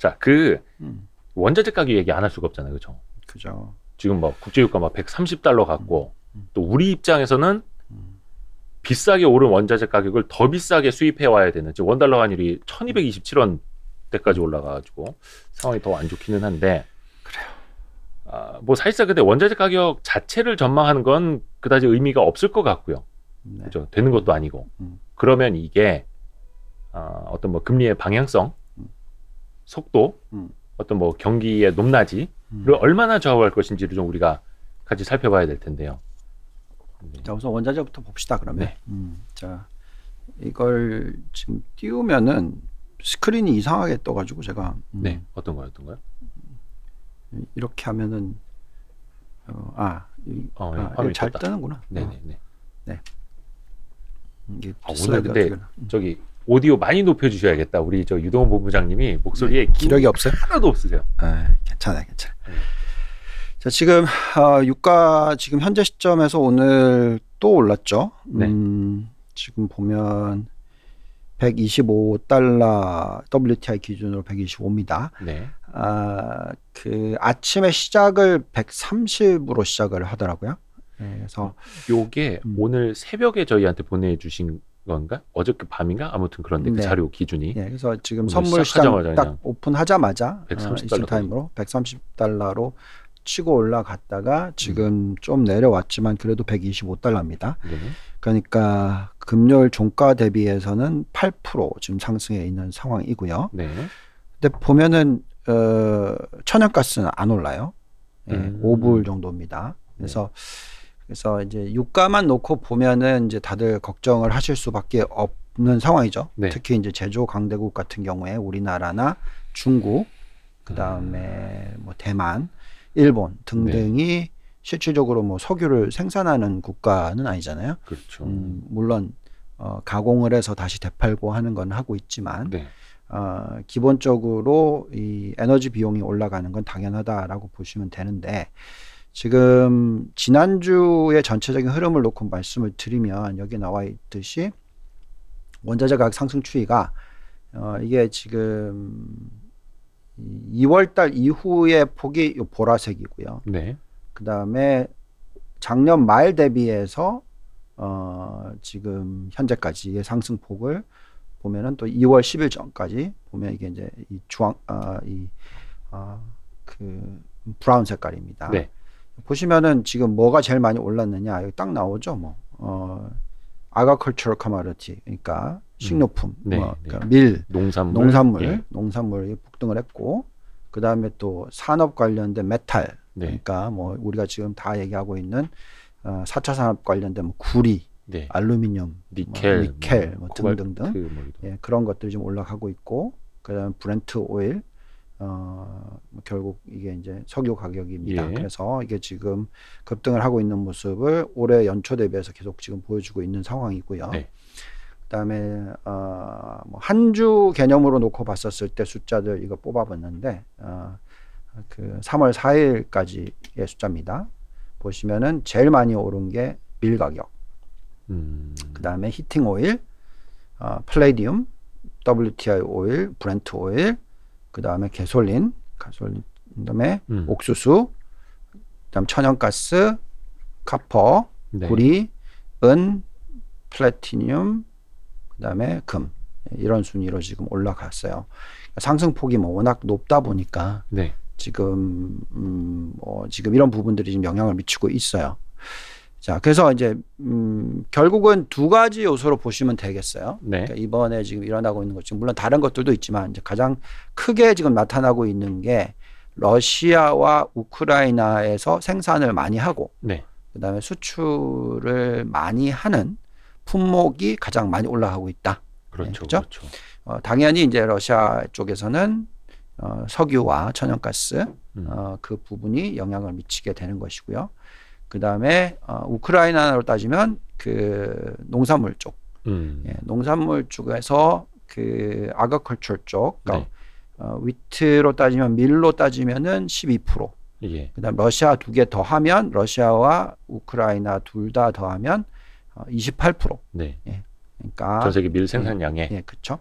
자, 그 원자재 가격 얘기 안 할 수가 없잖아요, 그렇죠? 그죠. 지금 뭐 국제유가 막 130달러 갔고 또 우리 입장에서는 비싸게 오른 원자재 가격을 더 비싸게 수입해 와야 되는 지금 원달러 환율이 1227원대까지 올라가가지고 상황이 더 안 좋기는 한데 그래요. 뭐 사실상 근데 원자재 가격 자체를 전망하는 건 그다지 의미가 없을 것 같고요. 네. 그죠? 되는 것도 아니고 음. 그러면 이게 어떤 뭐 금리의 방향성, 속도, 어떤 뭐 경기의 높낮이를 얼마나 좌우할 것인지를 좀 우리가 같이 살펴봐야 될 텐데요. 자, 우선 원자재부터 봅시다. 그러면. 네. 자, 이걸 지금 띄우면은 스크린이 이상하게 떠가지고 제가 네, 어떤 거요? 이렇게 하면은 화면이 잘 떴다. 뜨는구나. 네네네. 네. 이게 오늘 근데 저기 오디오 많이 높여주셔야겠다. 우리 저 유동원 본부장님이 목소리에 기력이 없어요? 하나도 없으세요. 괜찮아요. 자, 지금 유가 지금 현재 시점에서 오늘 또 올랐죠. 네. 지금 보면 125달러 WTI 기준으로 125입니다. 네. 그 아침에 시작을 130으로 시작을 하더라고요. 네, 그래서 요게 오늘 새벽에 저희한테 보내주신 건가? 어저께 밤인가? 아무튼 그런데 그 네. 자료 기준이. 네, 그래서 지금 오늘 선물 시장 시작하자마자 딱 그냥 오픈하자마자 130 이스턴 달러 타임으로 130달러로 치고 올라갔다가 지금 좀 내려왔지만 그래도 125달러입니다. 네. 그러니까 금요일 종가 대비해서는 8% 지금 상승해 있는 상황이고요. 네. 근데 보면은 천연가스는 안 올라요. 5불 정도입니다. 그래서 이제 유가만 놓고 보면은 이제 다들 걱정을 하실 수밖에 없는 상황이죠. 네. 특히 이제 제조 강대국 같은 경우에 우리나라나 중국, 그다음에 뭐 대만, 일본 등등이 실질적으로 뭐 석유를 생산하는 국가는 아니잖아요. 그렇죠. 물론 가공을 해서 다시 되팔고 하는 건 하고 있지만 네. 기본적으로 이 에너지 비용이 올라가는 건 당연하다라고 보시면 되는데 지금 지난주의 전체적인 흐름을 놓고 말씀을 드리면 여기 나와 있듯이 원자재 가격 상승 추이가 이게 지금 2월달 이후의 폭이 보라색이고요. 네. 그 다음에 작년 말 대비해서 지금 현재까지의 상승폭을 보면은 또 2월 10일 전까지 보면 이게 이제 이 그 브라운 색깔입니다. 네. 보시면은 지금 뭐가 제일 많이 올랐느냐 여기 딱 나오죠. 뭐 agricultural commodity 그러니까 식료품, 네, 그러니까 밀, 농산물, 농산물이 폭등을 했고 그 다음에 또 산업 관련된 메탈, 네. 그러니까 뭐 우리가 지금 다 얘기하고 있는 4차 산업 관련된 뭐 구리, 네. 알루미늄, 니켈, 뭐 등등등 그런 것들이 좀 올라가고 있고 그다음에 브렌트 오일 결국 이게 이제 석유 가격입니다. 그래서 이게 지금 급등을 하고 있는 모습을 올해 연초 대비해서 계속 지금 보여주고 있는 상황이고요. 네. 그다음에 뭐 한 주 개념으로 놓고 봤었을 때 숫자들 이거 뽑아봤는데 그 3월 4일까지의 숫자입니다. 보시면은 제일 많이 오른 게 밀 가격, 그다음에 히팅 오일, 플레디움, WTI 오일, 브렌트 오일, 그다음에 가솔린, 그다음에 옥수수, 그다음 천연가스, 카퍼, 구리, 은, 플래티늄, 그다음에 금 이런 순위로 지금 올라갔어요. 상승폭이 뭐 워낙 높다 보니까 지금 지금 이런 부분들이 지금 영향을 미치고 있어요. 자, 그래서 이제 결국은 두 가지 요소로 보시면 되겠어요. 그러니까 이번에 지금 일어나고 있는 것 중 물론 다른 것들도 있지만 이제 가장 크게 지금 나타나고 있는 게 러시아와 우크라이나에서 생산을 많이 하고 그다음에 수출을 많이 하는 품목이 가장 많이 올라가고 있다. 그렇죠. 당연히 이제 러시아 쪽에서는 석유와 천연가스 그 부분이 영향을 미치게 되는 것이고요. 그 다음에 우크라이나로 따지면 그 농산물 쪽, 농산물 쪽에서 그 아그컬처 쪽, 그러니까 위트로 따지면 밀로 따지면은 12%. 그다음 러시아 두 개 더하면 러시아와 우크라이나 둘 다 더하면 28%. 그러니까 전 세계 밀 생산량에. 그렇죠.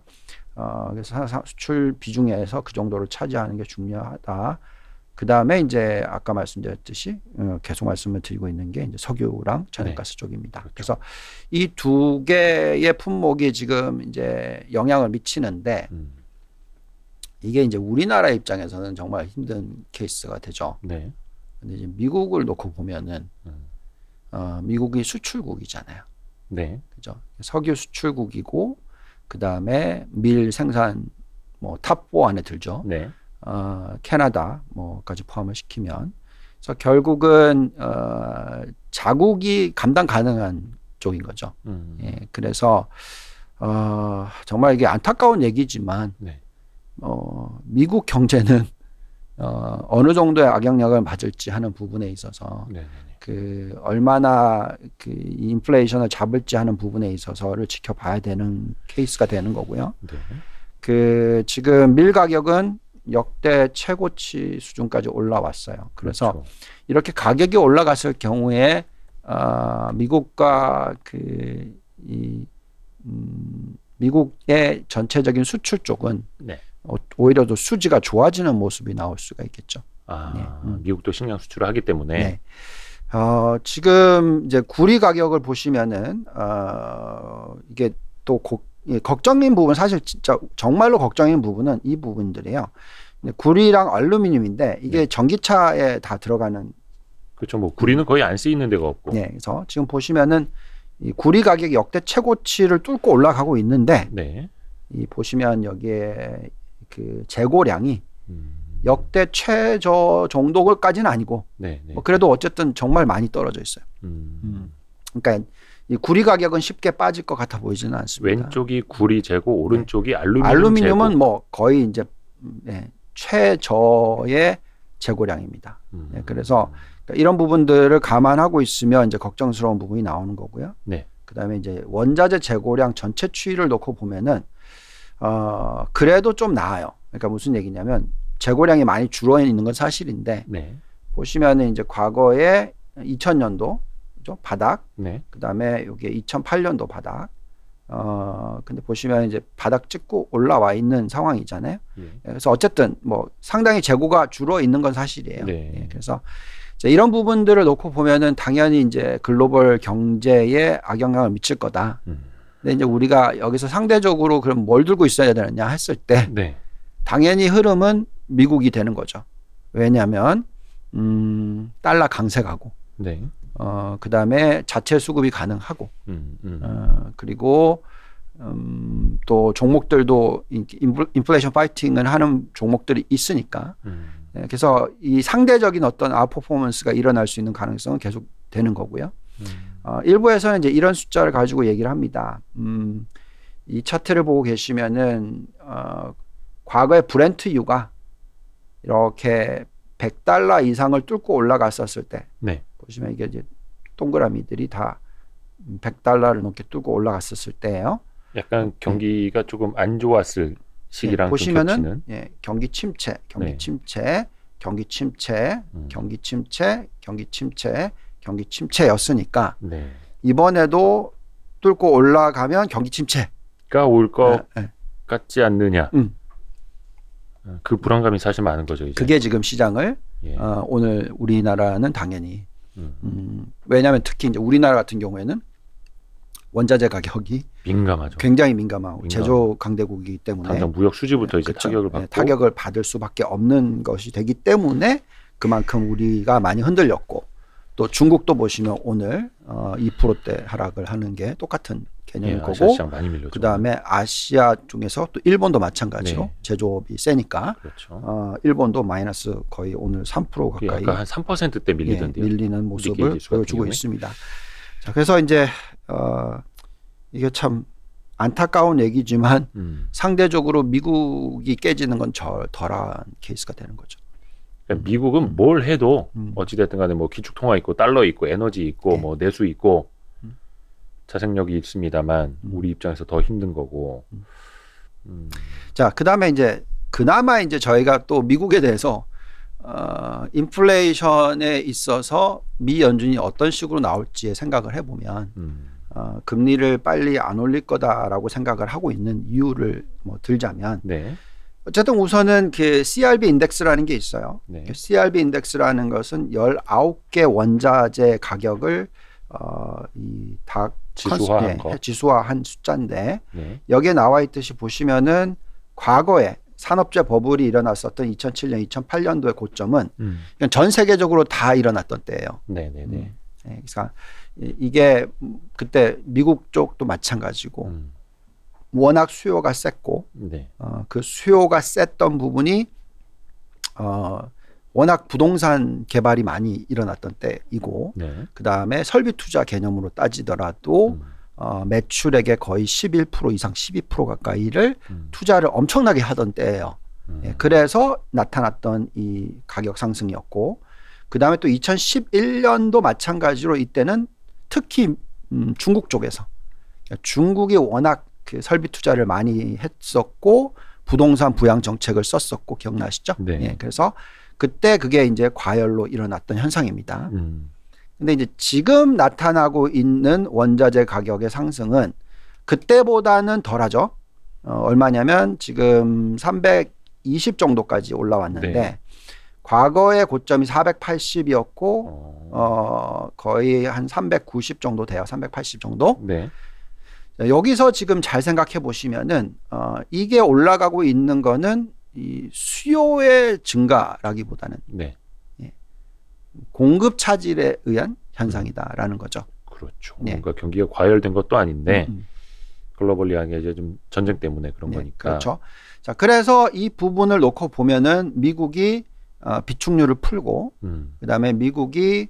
그래서 수출 비중에서 그 정도를 차지하는 게 중요하다. 그 다음에 이제 아까 말씀드렸듯이 계속 말씀을 드리고 있는 게 이제 석유랑 천연가스 쪽입니다. 그렇죠. 그래서 이 두 개의 품목이 지금 이제 영향을 미치는데 이게 이제 우리나라 입장에서는 정말 힘든 케이스가 되죠. 네. 근데 이제 미국을 놓고 보면은 미국이 수출국이잖아요. 네. 그죠? 석유 수출국이고 그 다음에 밀 생산 뭐 탑4 안에 들죠. 네. 캐나다 뭐까지 포함을 시키면 그래서 결국은 자국이 감당 가능한 쪽인 거죠. 예, 그래서 정말 이게 안타까운 얘기지만 네. 미국 경제는 어느 정도의 악영향을 맞을지 하는 부분에 있어서 네. 그 얼마나 그 인플레이션을 잡을지 하는 부분에 있어서를 지켜봐야 되는 케이스가 되는 거고요. 네. 그 지금 밀 가격은 역대 최고치 수준까지 올라왔어요. 그래서 그렇죠. 이렇게 가격이 올라갔을 경우에 미국과 미국의 전체적인 수출 쪽은 네. 오히려 더 수지가 좋아지는 모습이 나올 수가 있겠죠. 미국도 식량 수출을 하기 때문에. 네. 지금 이제 구리 가격을 보시면은 이게 또 걱정인 부분 사실 진짜 정말로 걱정인 부분은 이 부분들이에요. 구리랑 알루미늄인데 이게 네. 전기차에 다 들어가는. 그렇죠. 뭐 구리는 거의 안 쓰이는 데가 없고. 네. 그래서 지금 보시면은 이 구리 가격이 역대 최고치를 뚫고 올라가고 있는데 네. 이 보시면 여기에 그 재고량이 역대 최저 정도까지는 아니고 네. 뭐 그래도 어쨌든 정말 많이 떨어져 있어요. 그러니까 이 구리 가격은 쉽게 빠질 것 같아 보이지는 않습니다. 왼쪽이 구리 재고, 오른쪽이 알루미늄 알루미늄은 재고. 뭐 거의 이제 최저의 재고량입니다. 그래서 이런 부분들을 감안하고 있으면 이제 걱정스러운 부분이 나오는 거고요. 네. 그다음에 이제 원자재 재고량 전체 추이를 놓고 보면은 그래도 좀 나아요. 그러니까 무슨 얘기냐면 재고량이 많이 줄어 있는 건 사실인데 네. 보시면은 이제 과거에 2000년도 그죠? 바닥. 네. 그다음에 여기 2008년도 바닥. 근데 보시면 이제 바닥 찍고 올라와 있는 상황이잖아요. 네. 그래서 어쨌든 뭐 상당히 재고가 줄어 있는 건 사실이에요. 네. 예, 그래서 이제 이런 부분들을 놓고 보면은 당연히 이제 글로벌 경제에 악영향을 미칠 거다. 근데 이제 우리가 여기서 상대적으로 그럼 뭘 들고 있어야 되느냐 했을 때 네. 당연히 흐름은 미국이 되는 거죠. 왜냐하면 달러 강세가고, 네. 그 다음에 자체 수급이 가능하고, 그리고 또 종목들도 인플레이션 파이팅을 하는 종목들이 있으니까, 그래서 이 상대적인 어떤 아웃퍼포먼스가 일어날 수 있는 가능성은 계속 되는 거고요. 일부에서는 이제 이런 숫자를 가지고 얘기를 합니다. 이 차트를 보고 계시면은 과거에 브렌트유가 이렇게 $100 이상을 뚫고 올라갔었을 때, 네. 보시면 이게 이제 동그라미들이 다 $100를 넘게 뚫고 올라갔었을 때예요. 약간 경기가 조금 안 좋았을 시기랑 좀 보시면은 겹치는. 예, 경기 침체, 경기 네. 침체, 경기 침체, 경기 침체, 경기 침체, 경기 침체였으니까 네. 이번에도 뚫고 올라가면 경기 침체. 가 올 것 예, 예. 같지 않느냐. 그 불안감이 사실 많은 거죠. 이제. 그게 지금 시장을 예. 오늘 우리나라는 당연히 왜냐하면 특히 이제 우리나라 같은 경우에는 원자재 가격이 민감하죠. 굉장히 민감하고 제조 강대국이기 때문에 당장 무역 수지부터 이제 그렇죠. 타격을 받고. 타격을 받을 수밖에 없는 것이 되기 때문에 그만큼 우리가 많이 흔들렸고 또 중국도 보시면 오늘 2%대 하락을 하는 게 똑같은 개념일 예, 아시아 거고 시장 많이 밀렸죠. 그다음에 아시아 중에서 또 일본도 마찬가지로 네. 제조업이 세니까 그렇죠. 일본도 마이너스 거의 오늘 3% 가까이 약간 한 3%대 밀리던데요. 밀리는 모습을 니케이 지수 같은 보여주고 경우에. 있습니다. 자, 그래서 이제 이게 참 안타까운 얘기지만 상대적으로 미국이 깨지는 건 덜한 케이스가 되는 거죠. 그러니까 미국은 뭘 해도 어찌됐든 간에 뭐 기축통화 있고 달러 있고 에너지 있고 네. 뭐 내수 있고 자생력이 있습니다만 우리 입장에서 더 힘든 거고. 자, 그다음에 이제 그나마 이제 저희가 또 미국에 대해서 인플레이션에 있어서 미 연준이 어떤 식으로 나올지에 생각을 해보면 금리를 빨리 안 올릴 거다라고 생각을 하고 있는 이유를 뭐 들자면 네. 어쨌든 우선은 그 CRB 인덱스라는 게 있어요. 네. CRB 인덱스라는 것은 19개 원자재 가격을 이다 지수화한 거. 지수화한 숫자인데 네. 여기에 나와 있듯이 보시면은 과거에 산업재 버블이 일어났었던 2007년, 2008년도의 고점은 그냥 전 세계적으로 다 일어났던 때예요. 네네네. 그러니까 이게 그때 미국 쪽도 마찬가지고 워낙 수요가 셌고 네. 그 수요가 셌던 부분이 워낙 부동산 개발이 많이 일어났던 때이고 네. 그 다음에 설비 투자 개념으로 따지더라도 매출액의 거의 11% 이상 12% 가까이를 투자를 엄청나게 하던 때예요. 그래서 나타났던 이 가격 상승이었고 그 다음에 또 2011년도 마찬가지로 이때는 특히 중국 쪽에서 중국이 워낙 그 설비 투자를 많이 했었고 부동산 부양 정책을 썼었고 기억나시죠? 네. 예, 그래서 그때 그게 이제 과열로 일어났던 현상입니다. 근데 이제 지금 나타나고 있는 원자재 가격의 상승은 그때보다는 덜하죠. 얼마냐면 지금 320 정도까지 올라왔는데 네. 과거의 고점이 480이었고 거의 한 390 정도 돼요. 380 정도. 네. 여기서 지금 잘 생각해 보시면은 이게 올라가고 있는 거는 이 수요의 증가라기보다는 네. 공급 차질에 의한 현상이다라는 거죠. 그렇죠. 네. 뭔가 경기가 과열된 것도 아닌데 글로벌리하게 이제 좀 전쟁 때문에 그런 네, 거니까. 그렇죠. 자, 그래서 이 부분을 놓고 보면은 미국이 비축률을 풀고 그다음에 미국이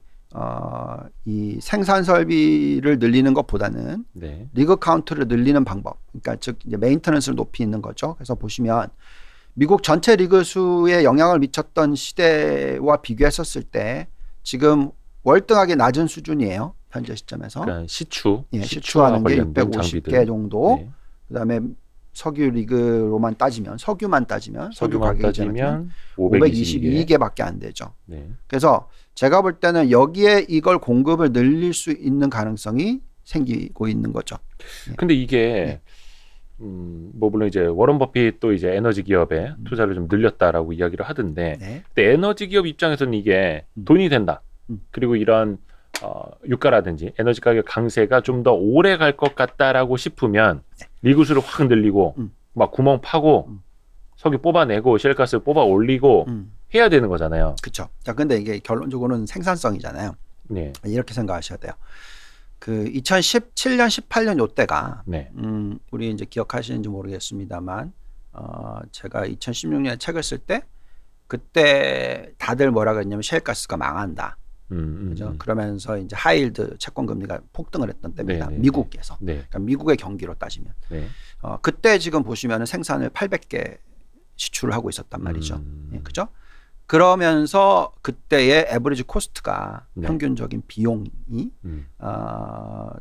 이 생산 설비를 늘리는 것보다는 네. 리그 카운트를 늘리는 방법, 그러니까 즉 이제 메인터넌스를 높이는 거죠. 그래서 보시면 미국 전체 리그 수에 영향을 미쳤던 시대와 비교했었을 때 지금 월등하게 낮은 수준이에요. 현재 시점에서. 그러니까 시추, 예, 시추와 시추하는 게 관련된 650개 장비들. 정도. 네. 그다음에 석유 리그로만 따지면 석유만 따지면 석유 석유만 가격이 따지면 522개. 522개밖에 안 되죠. 네. 그래서 제가 볼 때는 여기에 이걸 공급을 늘릴 수 있는 가능성이 생기고 있는 거죠. 근데 이게 뭐 물론 이제 워런 버핏도 이제 에너지 기업에 투자를 좀 늘렸다라고 이야기를 하던데, 네. 근데 에너지 기업 입장에서는 이게 돈이 된다. 그리고 이런 유가라든지 에너지 가격 강세가 좀 더 오래 갈 것 같다라고 싶으면 리그수를 확 늘리고 막 구멍 파고 석유 뽑아내고 셰일가스 뽑아 올리고 해야 되는 거잖아요. 그렇죠. 자, 근데 이게 결론적으로는 생산성이잖아요. 네. 이렇게 생각하셔야 돼요. 그 2017년, 18년 요때가 네. 우리 이제 기억하시는지 모르겠습니다만 제가 2016년에 책을 쓸 때 그때 다들 뭐라 그랬냐면 셰일가스가 망한다. 그죠? 그러면서 이제 하이힐드 채권 금리가 폭등을 했던 때입니다. 네, 네, 미국에서. 네. 그러니까 미국의 경기로 따지면. 네. 그때 지금 보시면은 생산을 800개 시출을 하고 있었단 말이죠. 예, 그죠? 그러면서 그때의 에버리지 코스트가 네. 평균적인 비용이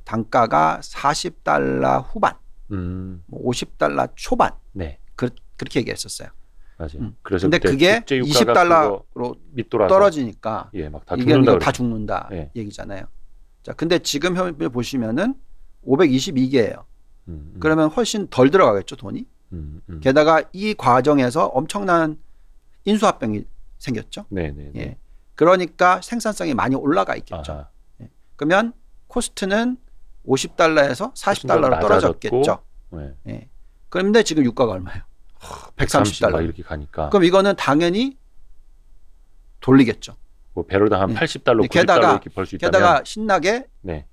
단가가 $40 후반, 뭐 $50 초반 네. 그렇게 얘기했었어요. 맞아요. 그래서 근데 그게 국제 유가가 $20로 그거 밑돌아서 떨어지니까 예, 막 다 이게 죽는다. 다 죽는다 네. 얘기잖아요. 자, 근데 지금 현재 보시면은 522개예요. 그러면 훨씬 덜 들어가겠죠, 돈이. 게다가 이 과정에서 엄청난 인수합병이 생겼죠. 네, 네, 네. 예. 그러니까 생산성이 많이 올라가 있겠죠. 아하. 예. 그러면 코스트는 $50에서 $40로 낮아졌고, 떨어졌겠죠. 네. 예. 그런데 지금 유가가 얼마예요? $130. 막 이렇게 가니까 그럼 이거는 당연히 돌리겠죠. 뭐 배럴당 한 예. $80, $90 게다가 이렇게 벌 수 있다면 게다가 신나게 네.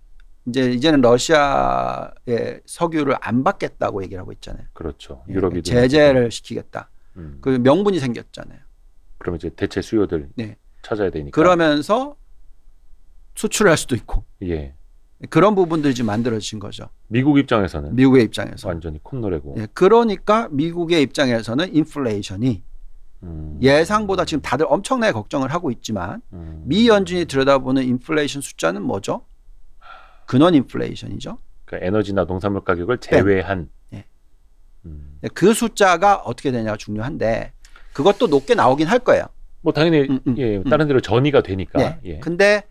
이제는 러시아의 석유를 안 받겠다고 얘기를 하고 있잖아요. 그렇죠. 예. 유럽이 제재를 시키겠다. 그 명분이 생겼잖아요. 그러면 이제 대체 수요들 네. 찾아야 되니까. 그러면서 수출을 할 수도 있고 예. 그런 부분들이 지금 만들어진 거죠. 미국 입장에서는 미국의 입장에서. 완전히 콧노래고. 예, 그러니까 미국의 입장에서는 인플레이션이 예상보다 지금 다들 엄청나게 걱정을 하고 있지만 미 연준이 들여다보는 인플레이션 숫자는 뭐죠? 근원 인플레이션이죠. 그러니까 에너지나 농산물 가격을 제외한. 네. 그 숫자가 어떻게 되냐가 중요한데 그것도 높게 나오긴 할 거예요. 뭐 당연히 예, 다른 데로 전이가 되니까. 네. 예. 근데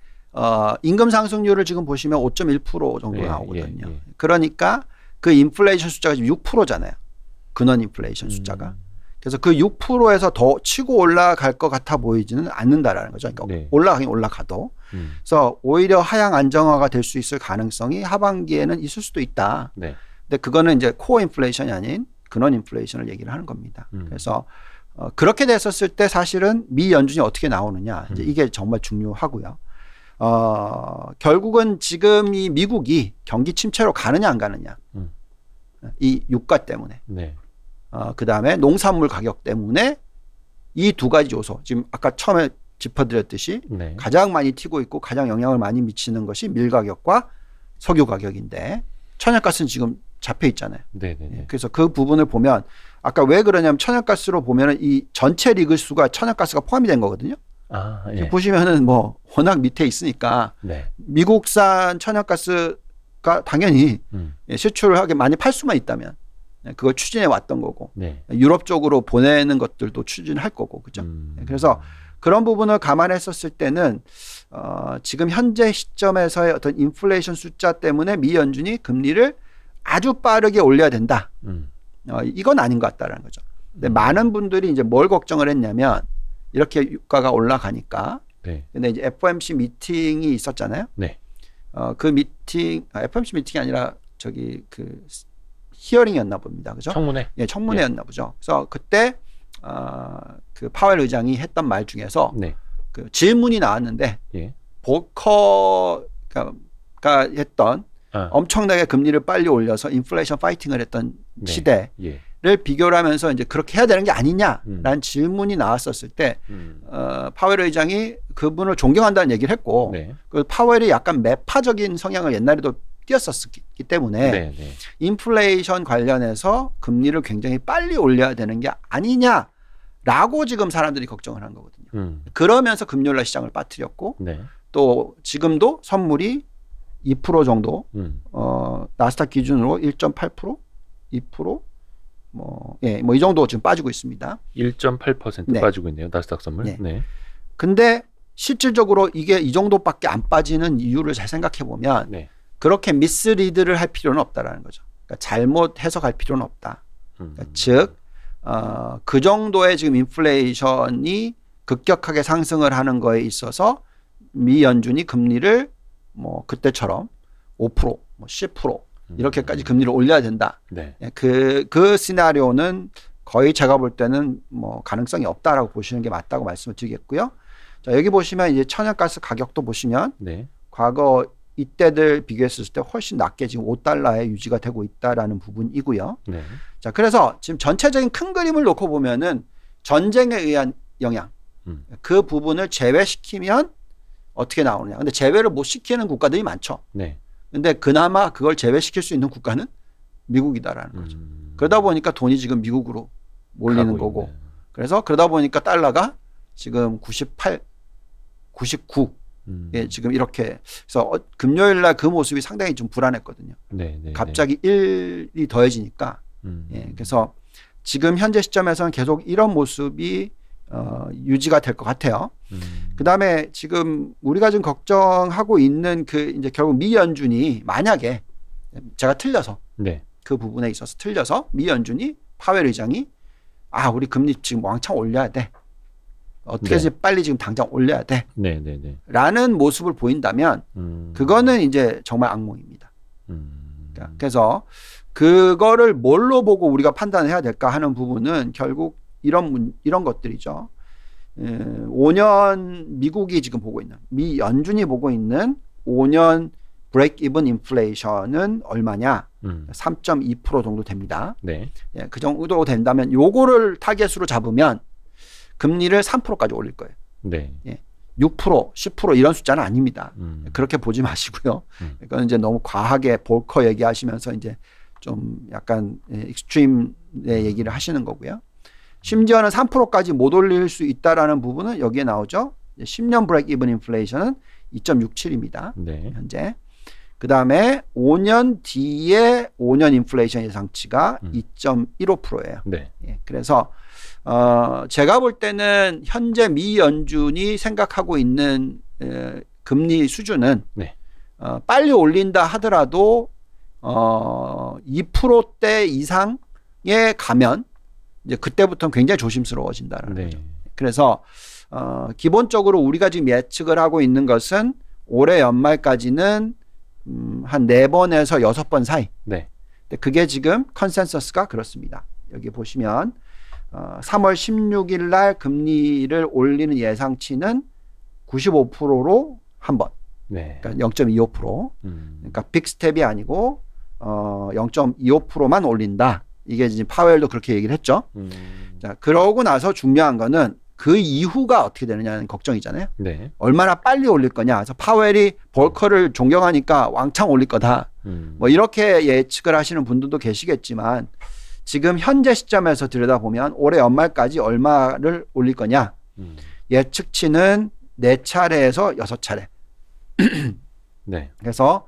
임금 상승률을 지금 보시면 5.1% 정도 예, 나오거든요. 예, 예. 그러니까 그 인플레이션 숫자가 지금 6%잖아요. 근원 인플레이션 숫자가. 그래서 그 6%에서 더 치고 올라갈 것 같아 보이지는 않는다라는 거죠. 그러니까 네. 올라가긴 올라가도. 그래서 오히려 하향 안정화가 될 수 있을 가능성이 하반기에는 있을 수도 있다. 네. 근데 그거는 이제 코어 인플레이션이 아닌 근원 인플레이션을 얘기를 하는 겁니다. 그래서 그렇게 됐었을 때 사실은 미 연준이 어떻게 나오느냐 이제 이게 정말 중요하고요. 결국은 지금 이 미국이 경기 침체로 가느냐 안 가느냐 이 유가 때문에 네. 그 다음에 농산물 가격 때문에 이 두 가지 요소 지금 아까 처음에 짚어드렸듯이 네. 가장 많이 튀고 있고 가장 영향을 많이 미치는 것이 밀 가격과 석유 가격인데 천연가스는 지금 잡혀 있잖아요. 네. 네. 그래서 그 부분을 보면 아까 왜 그러냐면 천연가스로 보면은 이 전체 리글수가 천연가스가 포함이 된 거거든요. 아, 예. 보시면은 뭐 워낙 밑에 있으니까 네. 미국산 천연가스가 당연히 수출을 하게 많이 팔 수만 있다면 그걸 추진해 왔던 거고 네. 유럽 쪽으로 보내는 것들도 추진할 거고 그죠. 그래서 그런 부분을 감안했었을 때는 지금 현재 시점에서의 어떤 인플레이션 숫자 때문에 미 연준이 금리를 아주 빠르게 올려야 된다. 이건 아닌 것 같다라는 거죠. 근데 많은 분들이 이제 뭘 걱정을 했냐면 이렇게 유가가 올라가니까. 네. 근데 이제 FOMC 미팅이 있었잖아요. 네. 그 미팅, FOMC 미팅이 아니라 저기 그 히어링이었나 봅니다. 그죠? 청문회. 예, 청문회였나 보죠. 그래서 그때 그 파웰 의장이 했던 말 중에서 네. 그 질문이 나왔는데 예. 볼커가 했던 아. 엄청나게 금리를 빨리 올려서 인플레이션 파이팅을 했던 네. 시대를 예. 비교를 하면서 이제 그렇게 해야 되는 게 아니냐라는 질문이 나왔었을 때 파웰 의장이 그분을 존경한다는 얘기를 했고 네. 그 파웰이 약간 매파적인 성향을 옛날에도 띄었었기 때문에 네. 네. 인플레이션 관련해서 금리를 굉장히 빨리 올려야 되는 게 아니냐라고 지금 사람들이 걱정을 한 거거든요. 그러면서 금요일날 시장을 빠뜨렸고 네. 또 지금도 선물이 2% 정도 나스닥 기준으로 1.8% 2% 뭐 이 정도 지금 빠지고 있습니다. 1.8% 네. 빠지고 있네요. 나스닥 선물. 네. 네. 근데 실질적으로 이게 이 정도밖에 안 빠지는 이유를 잘 생각해 보면 네. 그렇게 미스리드를 할 필요는 없다라는 거죠. 그러니까 잘못 해석할 필요는 없다. 그러니까 즉, 그 정도의 지금 인플레이션이 급격하게 상승을 하는 거에 있어서 미 연준이 금리를 뭐 그때처럼 5%, 뭐 10% 이렇게까지 금리를 올려야 된다. 네. 그 시나리오는 거의 제가 볼 때는 뭐 가능성이 없다라고 보시는 게 맞다고 말씀을 드리겠고요. 자, 여기 보시면 이제 천연가스 가격도 보시면 네. 과거 이때들 비교했을 때 훨씬 낮게 지금 5달러에 유지가 되고 있다라는 부분이고요. 네. 자, 그래서 지금 전체적인 큰 그림을 놓고 보면은 전쟁에 의한 영향 그 부분을 제외시키면 어떻게 나오느냐. 근데 제외를 못 시키는 국가들이 많죠. 네. 근데 그나마 그걸 제외시킬 수 있는 국가는 미국이다라는 거죠. 그러다 보니까 돈이 지금 미국으로 몰리는 거고. 있네. 그래서 그러다 보니까 달러가 지금 98, 99 예, 지금 이렇게 그래서 금요일 날 그 모습이 상당히 좀 불안했거든요. 네. 네. 갑자기 1이 더해지니까. 예, 그래서 지금 현재 시점에서는 계속 이런 모습이 유지가 될 것 같아요. 그다음에 지금 우리가 지금 걱정하고 있는 그 이제 결국 미 연준이 만약에 제가 틀려서 네. 그 부분에 있어서 틀려서 미 연준이 파웰 의장이 우리 금리 지금 왕창 올려야 돼. 어떻게 해서 빨리 지금 당장 올려야 돼. 네. 네. 네. 라는 모습을 보인다면 그거는 이제 정말 악몽입니다. 그래서 그거를 뭘로 보고 우리가 판단해야 될까 하는 부분은 결국 이런 것들이죠. 5년 미국이 지금 보고 있는 미 연준이 보고 있는 5년 브레이크 이븐 인플레이션은 얼마냐? 3.2% 정도 됩니다. 네. 예, 그 정도 된다면 요거를 타겟으로 잡으면 금리를 3%까지 올릴 거예요. 네. 예, 6%, 10% 이런 숫자는 아닙니다. 그렇게 보지 마시고요. 이건 이제 너무 과하게 볼커 얘기하시면서 이제 좀 약간 익스트림의 얘기를 하시는 거고요. 심지어는 3%까지 못 올릴 수 있다라는 부분은 여기에 나오죠. 10년 브레이크 이븐 인플레이션은 2.67입니다. 네. 현재. 그 다음에 5년 뒤에 5년 인플레이션 예상치가 2.15%예요. 네. 예, 그래서 제가 볼 때는 현재 미 연준이 생각하고 있는 금리 수준은 네. 빨리 올린다 하더라도 2%대 이상에 가면 이제 그때부터는 굉장히 조심스러워진다는 네. 거죠. 그래서 기본적으로 우리가 지금 예측을 하고 있는 것은 올해 연말까지는 한 4번에서 6번 사이. 네. 근데 그게 지금 컨센서스가 그렇습니다. 여기 보시면 3월 16일 날 금리를 올리는 예상치는 95%로 한 번. 네. 그러니까 0.25%. 그러니까 빅스텝이 아니고 0.25%만 올린다. 이게 지금 파웰도 그렇게 얘기를 했죠. 자, 그러고 나서 중요한 거는 그 이후가 어떻게 되느냐는 걱정이잖아요. 네. 얼마나 빨리 올릴 거냐. 그래서 파웰이 볼커를 존경하니까 왕창 올릴 거다. 뭐 이렇게 예측을 하시는 분들도 계시겠지만 지금 현재 시점에서 들여다보면 올해 연말까지 얼마를 올릴 거냐. 예측치는 4차례에서 6차례. 네. 그래서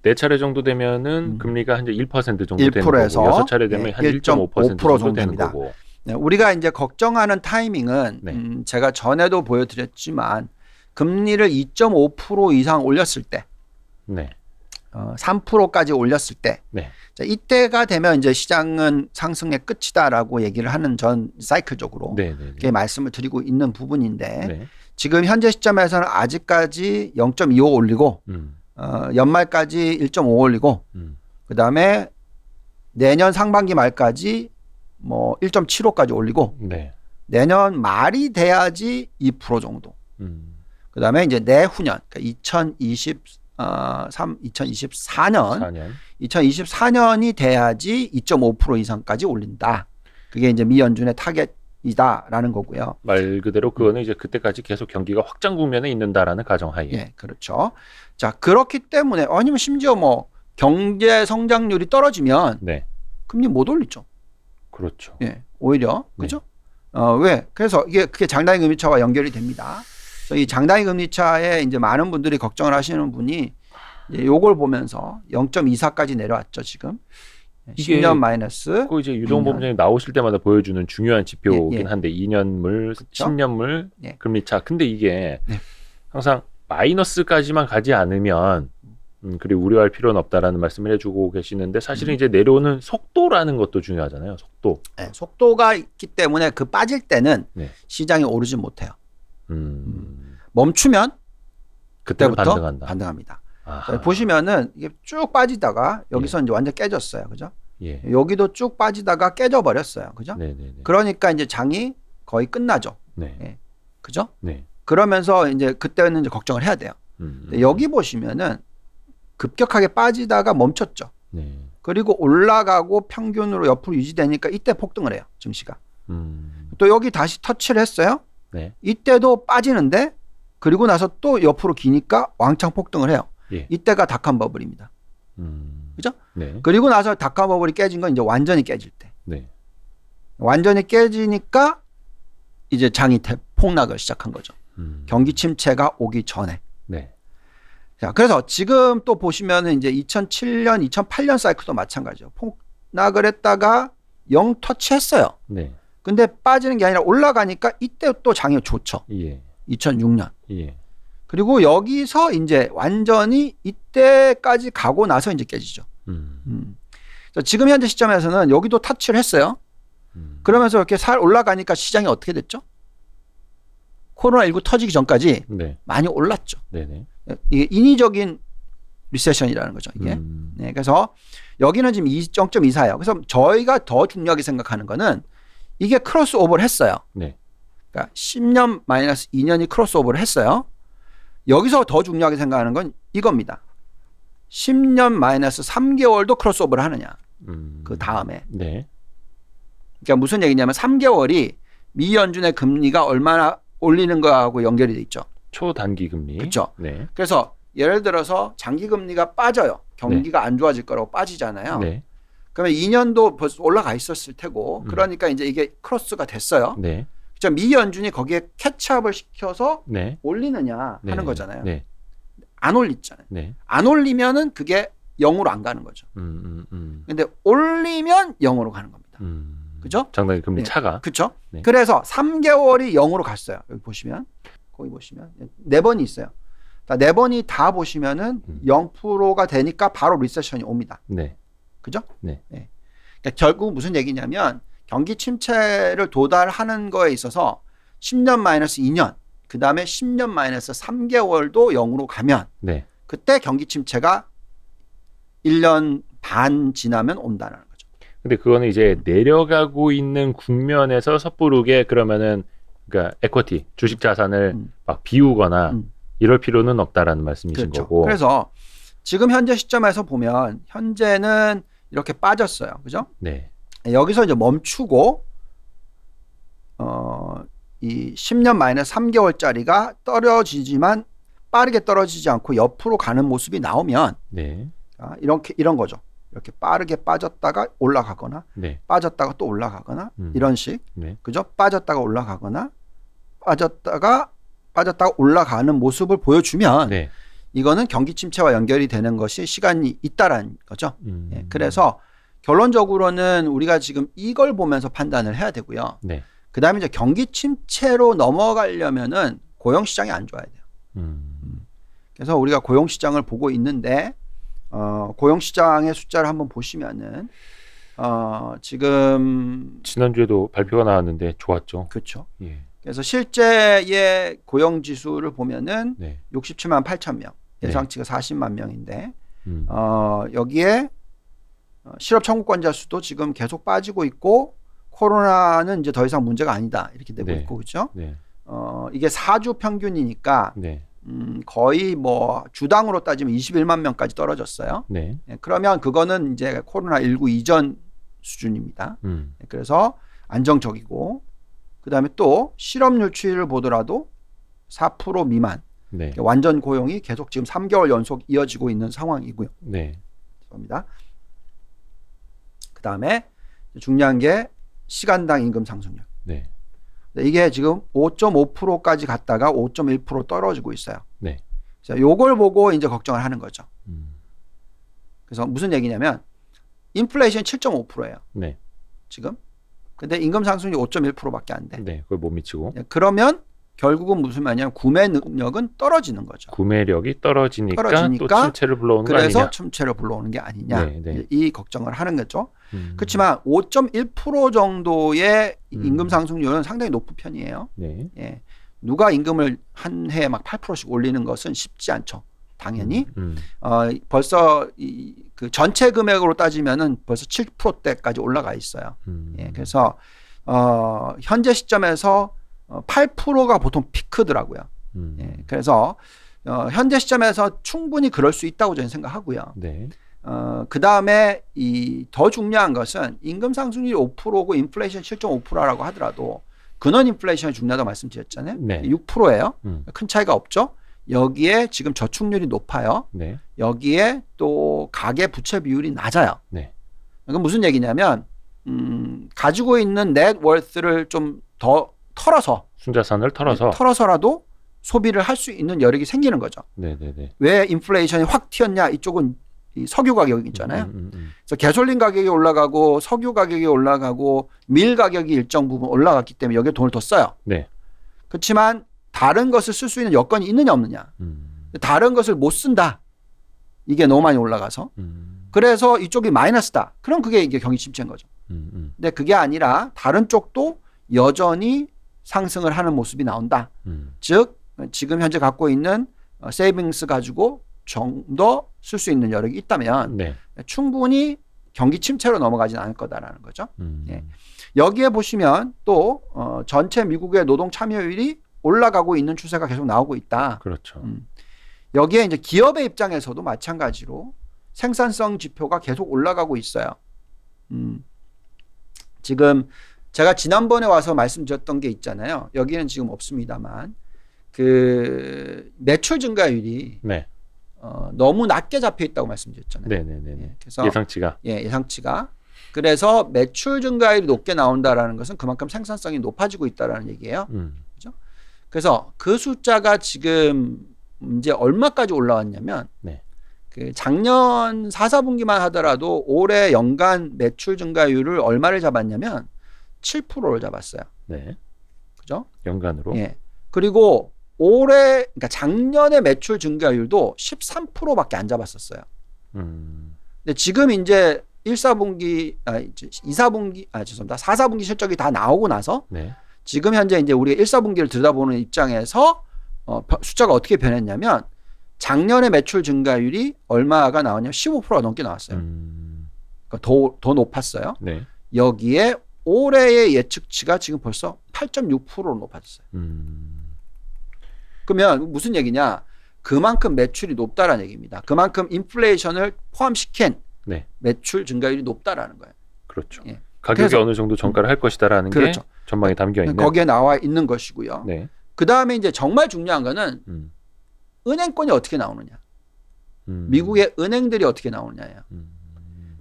4차례 정도 되면은 금리가 한 1% 정도 되는 1%에서 거고 6차례 되면 한 1.5% 정도 되는 됩니다. 거고. 네, 우리가 이제 걱정하는 타이밍은 네. 제가 전에도 보여드렸지만 금리를 2.5% 이상 올렸을 때, 네. 3%까지 올렸을 때, 네. 자, 이때가 되면 이제 시장은 상승의 끝이다라고 얘기를 하는 전 사이클적으로 네, 네. 이렇게 말씀을 드리고 있는 부분인데 네. 지금 현재 시점에서는 아직까지 0.25 올리고 연말까지 1.5 올리고 그 다음에 내년 상반기 말까지 뭐 1.75까지 올리고 네. 내년 말이 돼야지 2% 정도. 그 다음에 이제 내후년, 그러니까 2024년 2024년이 돼야지 2.5% 이상까지 올린다. 그게 이제 미 연준의 타겟이다라는 거고요. 말 그대로 그거는 이제 그때까지 계속 경기가 확장 국면에 있는다라는 가정하에. 예, 그렇죠. 자, 그렇기 때문에 아니면 심지어 뭐 경제 성장률이 떨어지면 네. 금리 못 올리죠. 그렇죠. 예, 오히려 그죠? 왜? 그래서 그게 장단기 금리차와 연결이 됩니다. 그래서 이 장단기 금리차에 이제 많은 분들이 걱정을 하시는 분이 이제 요걸 보면서 0.24까지 내려왔죠 지금. 10년 마이너스. 그 이제 유동범 부장님 나오실 때마다 보여주는 중요한 지표긴 예, 예. 한데 2년물, 그렇죠? 10년물 예. 금리차. 근데 이게 네. 항상 마이너스까지만 가지 않으면 그리 우려할 필요는 없다라는 말씀을 해주고 계시는데 사실은 이제 내려오는 속도라는 것도 중요하잖아요. 속도. 네, 속도가 있기 때문에 그 빠질 때는 네. 시장이 오르지 못해요. 그때부터 멈추면 그때부터 반등한다. 반등합니다. 아하. 보시면은 이게 쭉 빠지다가 여기서 이제 완전 깨졌어요. 그죠? 예. 여기도 쭉 빠지다가 깨져 버렸어요. 그죠? 네네네. 그러니까 이제 장이 거의 끝나죠. 네. 예. 그죠? 네. 그러면서 이제 그때는 이제 걱정을 해야 돼요. 근데 여기 보시면은 급격하게 빠지다가 멈췄죠. 네. 그리고 올라가고 평균으로 옆으로 유지되니까 이때 폭등을 해요. 증시가. 음. 또 여기 다시 터치를 했어요. 네. 이때도 빠지는데 그리고 나서 또 옆으로 기니까 왕창 폭등을 해요. 예. 이때가 닷컴 버블입니다. 그죠? 네. 그리고 나서 닷컴 버블이 깨진 건 이제 완전히 깨질 때. 네. 완전히 깨지니까 이제 장이 폭락을 시작한 거죠. 경기 침체가 오기 전에. 네. 자, 그래서 지금 또 보시면은 이제 2007년, 2008년 사이클도 마찬가지죠. 폭락을 했다가 영 터치했어요. 네. 근데 빠지는 게 아니라 올라가니까 이때 또 장이 좋죠. 예. 2006년. 예. 그리고 여기서 이제 완전히 이때까지 가고 나서 이제 깨지죠. 그래서 지금 현재 시점에서는 여기도 터치를 했어요. 그러면서 이렇게 살 올라가니까 시장이 어떻게 됐죠? 코로나19 터지기 전까지 네. 많이 올랐죠. 네네. 이게 인위적인 리세션이라는 거죠. 이게. 네, 그래서 여기는 지금 0.24예요. 그래서 저희가 더 중요하게 생각하는 거는 이게 크로스오버를 했어요. 네. 그러니까 10년 마이너스 2년이 크로스오버를 했어요. 여기서 더 중요하게 생각하는 건 이겁니다. 10년 마이너스 3개월도 크로스오버를 하느냐. 그 다음에. 네. 그러니까 무슨 얘기냐면 3개월이 미 연준의 금리가 얼마나 올리는 거하고 연결이 돼 있죠. 초단기 금리. 그렇죠. 네. 그래서 예를 들어서 장기 금리가 빠져요. 경기가 안 좋아질 거라고 빠지잖아요. 네. 그러면 2년도 벌써 올라가 있었을 테고 그러니까 이제 이게 크로스가 됐어요. 네. 그렇죠. 미 연준이 거기에 캐치업을 시켜서 네. 올리느냐 네. 하는 거잖아요. 네. 안 올리잖아요. 네. 안 올리면은 그게 0으로 안 가는 거죠. 근데 올리면 0으로 가는 겁니다. 그죠? 장단기 금리 네. 차가. 그렇죠? 네. 그래서 3개월이 0으로 갔어요. 여기 보시면 거기 보시면 4번이 있어요. 네 번이 다 보시면은 0%가 되니까 바로 리세션이 옵니다. 네. 그죠? 네. 네. 그러니까 결국 무슨 얘기냐면 경기 침체를 도달하는 거에 있어서 10년 마이너스 2년, 그 다음에 10년 마이너스 3개월도 0으로 가면 네. 그때 경기 침체가 1년 반 지나면 온다는 거죠. 근데 그거는 이제 내려가고 있는 국면에서 섣부르게 그러면은 그러니까 에쿼티 주식 자산을 막 비우거나 이럴 필요는 없다라는 말씀이신 그렇죠. 거고. 그래서 지금 현재 시점에서 보면 현재는 이렇게 빠졌어요. 그죠? 네. 여기서 이제 멈추고 이 10년 마이너스 3개월짜리가 떨어지지만 빠르게 떨어지지 않고 옆으로 가는 모습이 나오면 네. 이런 거죠. 이렇게 빠르게 빠졌다가 올라가거나 네. 빠졌다가 또 올라가거나 이런 식. 네. 그죠? 빠졌다가 올라가거나 빠졌다가 올라가는 모습을 보여주면 네. 이거는 경기 침체와 연결이 되는 것이 시간이 있다라는 거죠. 예, 그래서 결론적으로는 우리가 지금 이걸 보면서 판단을 해야 되고요. 네. 그다음에 이제 경기 침체로 넘어가려면은 고용 시장이 안 좋아야 돼요. 그래서 우리가 고용 시장을 보고 있는데 고용 시장의 숫자를 한번 보시면은 지금 지난주에도 발표가 나왔는데 좋았죠. 그렇죠. 예. 그래서 실제의 고용 지수를 보면은 네. 67만 8천 명, 네. 예상치가 40만 명인데 여기에 실업 청구권자 수도 지금 계속 빠지고 있고 코로나는 이제 더 이상 문제가 아니다 이렇게 되고 네. 있고 그렇죠. 네. 이게 4주 평균이니까 네. 거의 뭐 주당으로 따지면 21만 명까지 떨어졌어요. 네. 예, 그러면 그거는 이제 코로나19 이전 수준입니다. 예, 그래서 안정적이고 그다음에 또 실업률 추이를 보더라도 4% 미만 네. 완전 고용이 계속 지금 3개월 연속 이어지고 있는 상황이고요. 네. 겁니다. 그다음에 중요한 게 시간당 임금 상승률. 네. 이게 지금 5.5%까지 갔다가 5.1% 떨어지고 있어요. 네. 그래서 요걸 보고 이제 걱정을 하는 거죠. 그래서 무슨 얘기냐면 인플레이션 7.5%예요. 네. 지금. 근데 임금 상승률이 5.1%밖에 안 돼. 네. 그걸 못 미치고. 그러면 결국은 무슨 말이냐면 구매 능력은 떨어지는 거죠. 구매력이 떨어지니까 또 침체를 불러오는 거 그래서 아니냐. 침체를 불러오는 게 아니냐. 네, 네. 이 걱정을 하는 거죠. 그렇지만 5.1% 정도의 임금 상승률은 상당히 높은 편이에요. 네. 예. 누가 임금을 한 해에 막 8%씩 올리는 것은 쉽지 않죠. 당연히. 벌써 그 전체 금액으로 따지면은 벌써 7%대까지 올라가 있어요. 예. 그래서 현재 시점에서 8%가 보통 피크더라고요. 예. 그래서 현재 시점에서 충분히 그럴 수 있다고 저는 생각하고요. 네. 그 다음에 더 중요한 것은 임금 상승률이 5%고 인플레이션 7.5%라고 하더라도 근원 인플레이션이 중요하다고 말씀드렸잖아요. 네. 6%예요. 큰 차이가 없죠. 여기에 지금 저축률이 높아요. 네. 여기에 또 가계 부채 비율이 낮아요. 네. 이건 무슨 얘기냐면 가지고 있는 넷워스를 좀 더 털어서 순자산을 털어서 털어서라도 소비를 할 수 있는 여력이 생기는 거죠. 네, 네, 네. 왜 인플레이션이 확 튀었냐? 이쪽은 이 석유 가격이 있잖아요. 그래서 가솔린 가격이 올라가고 석유 가격이 올라가고 밀 가격이 일정 부분 올라갔기 때문에 여기에 돈을 더 써요. 네. 그렇지만 다른 것을 쓸 수 있는 여건이 있느냐 없느냐. 다른 것을 못 쓴다. 이게 너무 많이 올라가서. 그래서 이쪽이 마이너스다. 그럼 그게 이게 경기 침체인 거죠. 근데 그게 아니라 다른 쪽도 여전히 상승을 하는 모습이 나온다. 즉 지금 현재 갖고 있는 세이빙스 가지고 좀 더 쓸 수 있는 여력이 있다면 네. 충분히 경기 침체로 넘어가진 않을 거다라는 거죠. 예. 여기에 보시면 또 전체 미국의 노동 참여율이 올라가고 있는 추세가 계속 나오고 있다. 그렇죠. 여기에 이제 기업의 입장에서도 마찬가지로 생산성 지표가 계속 올라가고 있어요. 지금 제가 지난번에 와서 말씀드렸던 게 있잖아요. 여기는 지금 없습니다만 그 매출 증가율이 네. 너무 낮게 잡혀 있다고 말씀드렸잖아요. 네, 네, 네. 예, 그래서 예상치가. 예상치가. 그래서 매출 증가율이 높게 나온다라는 것은 그만큼 생산성이 높아지고 있다라는 얘기예요. 그렇죠? 그래서 그 숫자가 지금 이제 얼마까지 올라왔냐면 네. 그 작년 4, 4분기만 하더라도 올해 연간 매출 증가율을 얼마를 잡았냐면 7%를 잡았어요. 네. 그죠? 연간으로. 예. 그리고 올해 그러니까 작년에 매출 증가율도 13%밖에 안 잡았었어요. 근데 지금 이제 1사분기, 2사분기, 죄송합니다. 4사분기 실적이 다 나오고 나서 네. 지금 현재 이제 우리가 1사분기를 들여다보는 입장에서 숫자가 어떻게 변했냐면 작년에 매출 증가율이 얼마가 나왔냐면 15%가 넘게 나왔어요. 그러니까 더 높았어요. 네. 여기에 올해의 예측치가 지금 벌써 8.6%로 높아졌어요. 그러면 무슨 얘기냐? 그만큼 매출이 높다라는 얘기입니다. 그만큼 인플레이션을 포함시킨 네. 매출 증가율이 높다라는 거예요. 그렇죠. 예. 가격이 그래서- 어느 정도 전가를 할 것이다라는 그렇죠. 게 전망에 담겨 있는. 거기에 나와 있는 것이고요. 네. 그 다음에 이제 정말 중요한 거는 음. 은행권이 어떻게 나오느냐. 음. 미국의 은행들이 어떻게 나오느냐예요.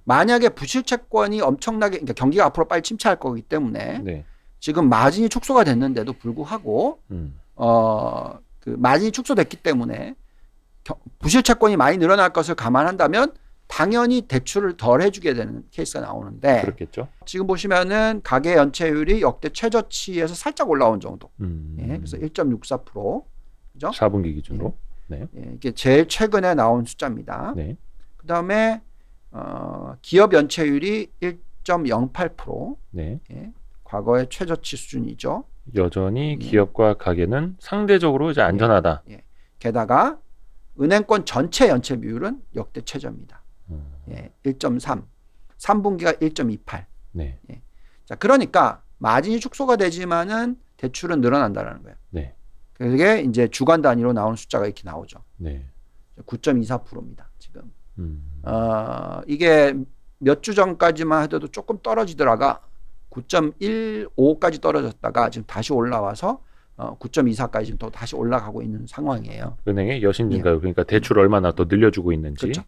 만약에 부실채권이 엄청나게, 그러니까 경기가 앞으로 빨리 침체할 거기 때문에 네. 지금 마진이 축소가 됐는데도 불구하고 그 마진이 축소됐기 때문에 부실채권이 많이 늘어날 것을 감안한다면 당연히 대출을 덜 해주게 되는 케이스가 나오는데 그렇겠죠. 지금 보시면은 가계 연체율이 역대 최저치에서 살짝 올라온 정도. 예, 그래서 1.64%. 그죠? 4분기 기준으로. 예, 이게 제일 최근에 나온 숫자입니다. 네. 그 다음에 기업 연체율이 1.08%. 네. 예, 과거의 최저치 수준이죠. 여전히 기업과 가계는 상대적으로 이제 안전하다. 게다가 은행권 전체 연체 비율은 역대 최저입니다. 예, 1.3. 3분기가 1.28. 네. 자, 그러니까 마진이 축소가 되지만은 대출은 늘어난다는 거예요. 네. 그게 이제 주간 단위로 나오는 숫자가 이렇게 나오죠. 네. 9.24%입니다. 지금. 이게 이게 몇 주 전까지만 해도 조금 떨어지더라가 9.15까지 떨어졌다가 지금 다시 올라와서 9.24까지 지금 또 다시 올라가고 있는 상황이에요. 은행의 여신 증가율, 그러니까 대출 얼마나 더 늘려주고 있는지. 그렇죠.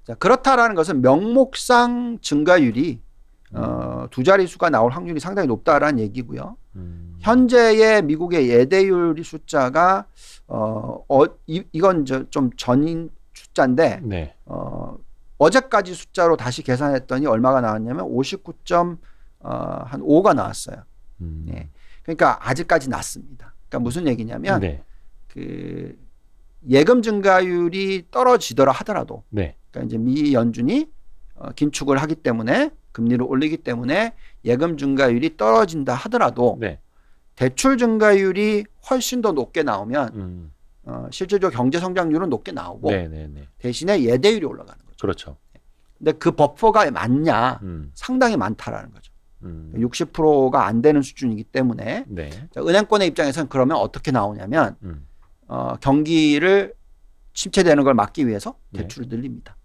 자, 그렇다라는 것은 명목상 증가율이 두 자릿수가 나올 확률이 상당히 높다라는 얘기고요. 현재의 미국의 예대율 숫자가 이건 좀 전인 숫자인데 네. 어제까지 숫자로 다시 계산했더니 얼마가 나왔냐면 59.5가 나왔어요. 네. 그러니까 아직까지 낮습니다. 그러니까 무슨 얘기냐면 네. 그 예금 증가율이 떨어지더라 하더라도 네. 그러니까 이제 미 연준이 긴축을 하기 때문에 금리를 올리기 때문에 예금 증가율이 떨어진다 하더라도 네. 대출 증가율이 훨씬 더 높게 나오면 실질적으로 경제 성장률은 높게 나오고 네. 네. 네. 대신에 예대율이 올라가는 거죠. 그렇죠. 근데 그 버퍼가 많냐? 상당히 많다라는 거죠. 60%가 안 되는 수준이기 때문에 네. 자, 은행권의 입장에서는 그러면 어떻게 나오냐면 경기를 침체되는 걸 막기 위해서 대출을 늘립니다.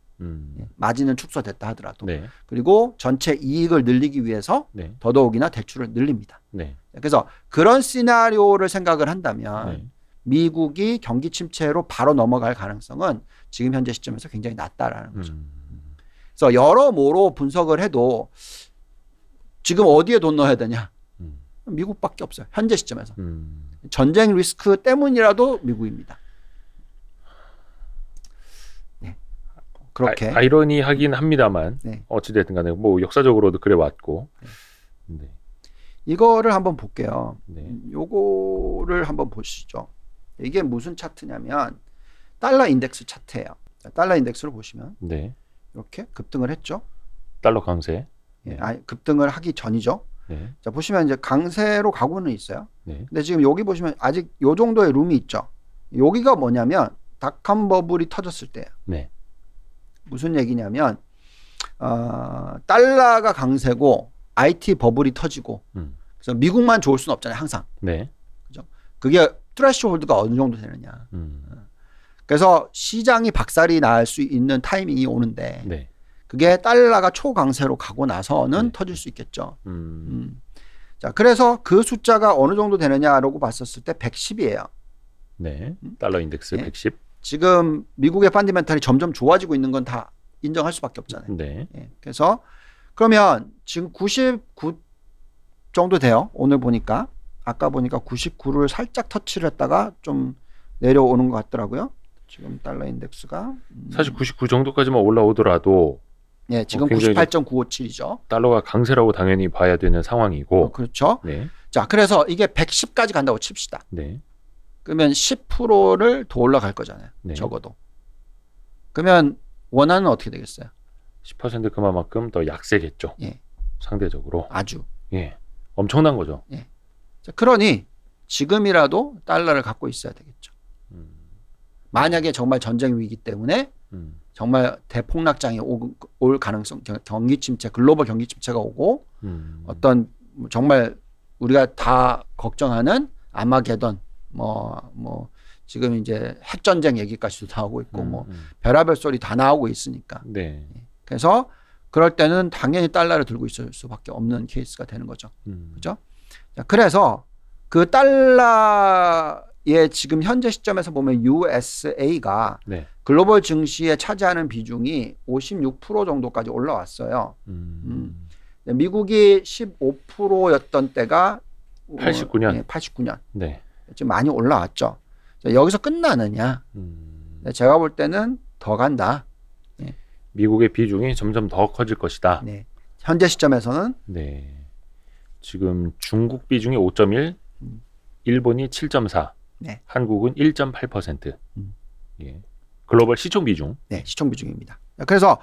마진은 축소됐다 하더라도. 네. 그리고 전체 이익을 늘리기 위해서 네. 더더욱이나 대출을 늘립니다. 네. 그래서 그런 시나리오를 생각을 한다면 네. 미국이 경기 침체로 바로 넘어갈 가능성은 지금 현재 시점에서 굉장히 낮다라는 거죠. 그래서 여러모로 분석을 해도 지금 어디에 돈 넣어야 되냐? 미국밖에 없어요. 현재 시점에서. 전쟁 리스크 때문이라도 미국입니다. 네. 그렇게. 아이러니하긴 합니다만 네. 어찌됐든 간에 뭐 역사적으로도 그래 왔고. 네. 이거를 한번 볼게요. 네. 요거를 한번 보시죠. 이게 무슨 차트냐면 달러 인덱스 차트예요. 달러 인덱스를 보시면 네. 이렇게 급등을 했죠. 달러 강세. 예, 급등을 하기 전이죠. 네. 자, 보시면 이제 강세로 가고는 있어요. 네. 근데 지금 여기 보시면 아직 요 정도의 룸이 있죠. 여기가 뭐냐면 닷컴 버블이 터졌을 때예요. 네. 무슨 얘기냐면 달러가 강세고 IT 버블이 터지고 그래서 미국만 좋을 수는 없잖아요. 항상. 네. 그죠? 그게 트래시홀드가 어느 정도 되느냐. 그래서 시장이 박살이 날 수 있는 타이밍이 오는데 네. 그게 달러가 초강세로 가고 나서는 네. 터질 수 있겠죠. 자, 그래서 그 숫자가 어느 정도 되느냐라고 봤었을 때 110이에요. 네. 달러 인덱스 네. 110. 지금 미국의 펀디멘탈이 점점 좋아지고 있는 건 다 인정할 수밖에 없잖아요. 네. 예, 그래서 그러면 지금 99 정도 돼요. 오늘 보니까 아까 보니까 99를 살짝 터치를 했다가 좀 내려오는 것 같더라고요. 지금 달러 인덱스가 사실 99 정도까지만 올라오더라도 예, 지금 굉장히 98.957이죠. 달러가 강세라고 당연히 봐야 되는 상황이고. 그렇죠. 네. 자, 그래서 이게 110까지 간다고 칩시다. 네. 그러면 10%를 더 올라갈 거잖아요. 네. 적어도. 그러면 원화는 어떻게 되겠어요? 10% 그만큼 더 약세겠죠. 예. 상대적으로. 아주. 예. 엄청난 거죠. 자, 그러니 지금이라도 달러를 갖고 있어야 되겠죠. 만약에 정말 전쟁 위기 때문에 정말 대폭락장이 올 가능성, 경기 침체, 글로벌 경기 침체가 오고 어떤 정말 우리가 다 걱정하는 아마게던 뭐 지금 이제 핵전쟁 얘기까지도 나오고 있고 뭐 별의별 소리 다 나오고 있으니까. 네. 그래서 그럴 때는 당연히 달러를 들고 있을 수밖에 없는 케이스가 되는 거죠. 그죠? 자, 그래서 그 달러의 지금 현재 시점에서 보면 USA가 네. 글로벌 증시에 차지하는 비중이 56% 정도까지 올라왔어요. 미국이 15%였던 때가 89년. 89년. 네. 지금 많이 올라왔죠. 자, 여기서 끝나느냐? 제가 볼 때는 더 간다. 미국의 비중이 점점 더 커질 것이다. 네. 현재 시점에서는 네. 지금 중국 비중이 5.1, 일본이 7.4, 네. 한국은 1.8%. 예. 글로벌 시총 비중. 네, 시총 비중입니다. 그래서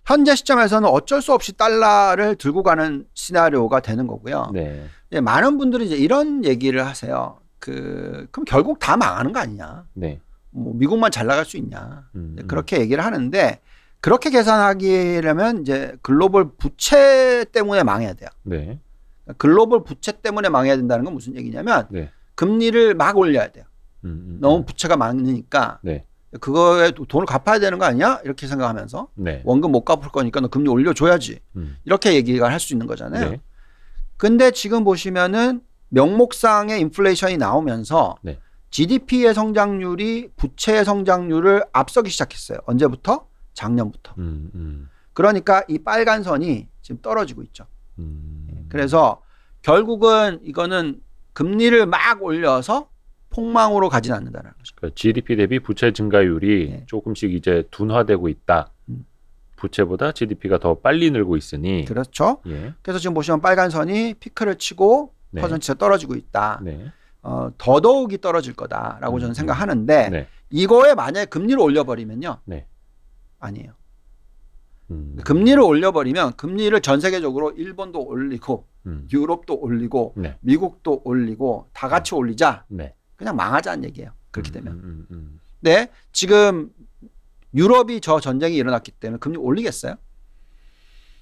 현재 시점에서는 어쩔 수 없이 달러를 들고 가는 시나리오가 되는 거고요. 네. 많은 분들이 이제 이런 얘기를 하세요. 그럼 결국 다 망하는 거 아니냐? 네. 뭐 미국만 잘 나갈 수 있냐? 그렇게 얘기를 하는데 그렇게 계산하기라면 이제 글로벌 부채 때문에 망해야 돼요. 네. 글로벌 부채 때문에 망해야 된다는 건 무슨 얘기냐면 네. 금리를 막 올려야 돼요. 너무 부채가 많으니까 네. 그거에 돈을 갚아야 되는 거 아니야? 이렇게 생각하면서 네. 원금 못 갚을 거니까 너 금리 올려줘야지. 이렇게 얘기가 할 수 있는 거잖아요. 네. 근데 지금 보시면은 명목상의 인플레이션이 나오면서 네. GDP의 성장률이 부채의 성장률을 앞서기 시작했어요. 언제부터? 작년부터. 그러니까 이 빨간 선이 지금 떨어지고 있죠. 그래서 결국은 이거는 금리를 막 올려서 폭망으로 가진 않는다는 거죠. 그러니까 GDP 대비 부채 증가율이 네. 조금씩 이제 둔화되고 있다. 부채보다 GDP가 더 빨리 늘고 있으니. 그렇죠. 예. 그래서 지금 보시면 빨간 선이 피크를 치고 네. 퍼센트가 떨어지고 있다. 네. 더더욱이 떨어질 거다라고 저는 생각하는데 네. 이거에 만약에 금리를 올려버리면요. 네. 아니에요. 금리를 올려버리면 금리를 전 세계적으로 일본도 올리고 유럽도 올리고 네. 미국도 올리고 다 같이 올리자. 네. 그냥 망하자는 얘기예요. 그렇게 되면. 네, 지금 유럽이 저 전쟁이 일어났기 때문에 금리 올리겠어요?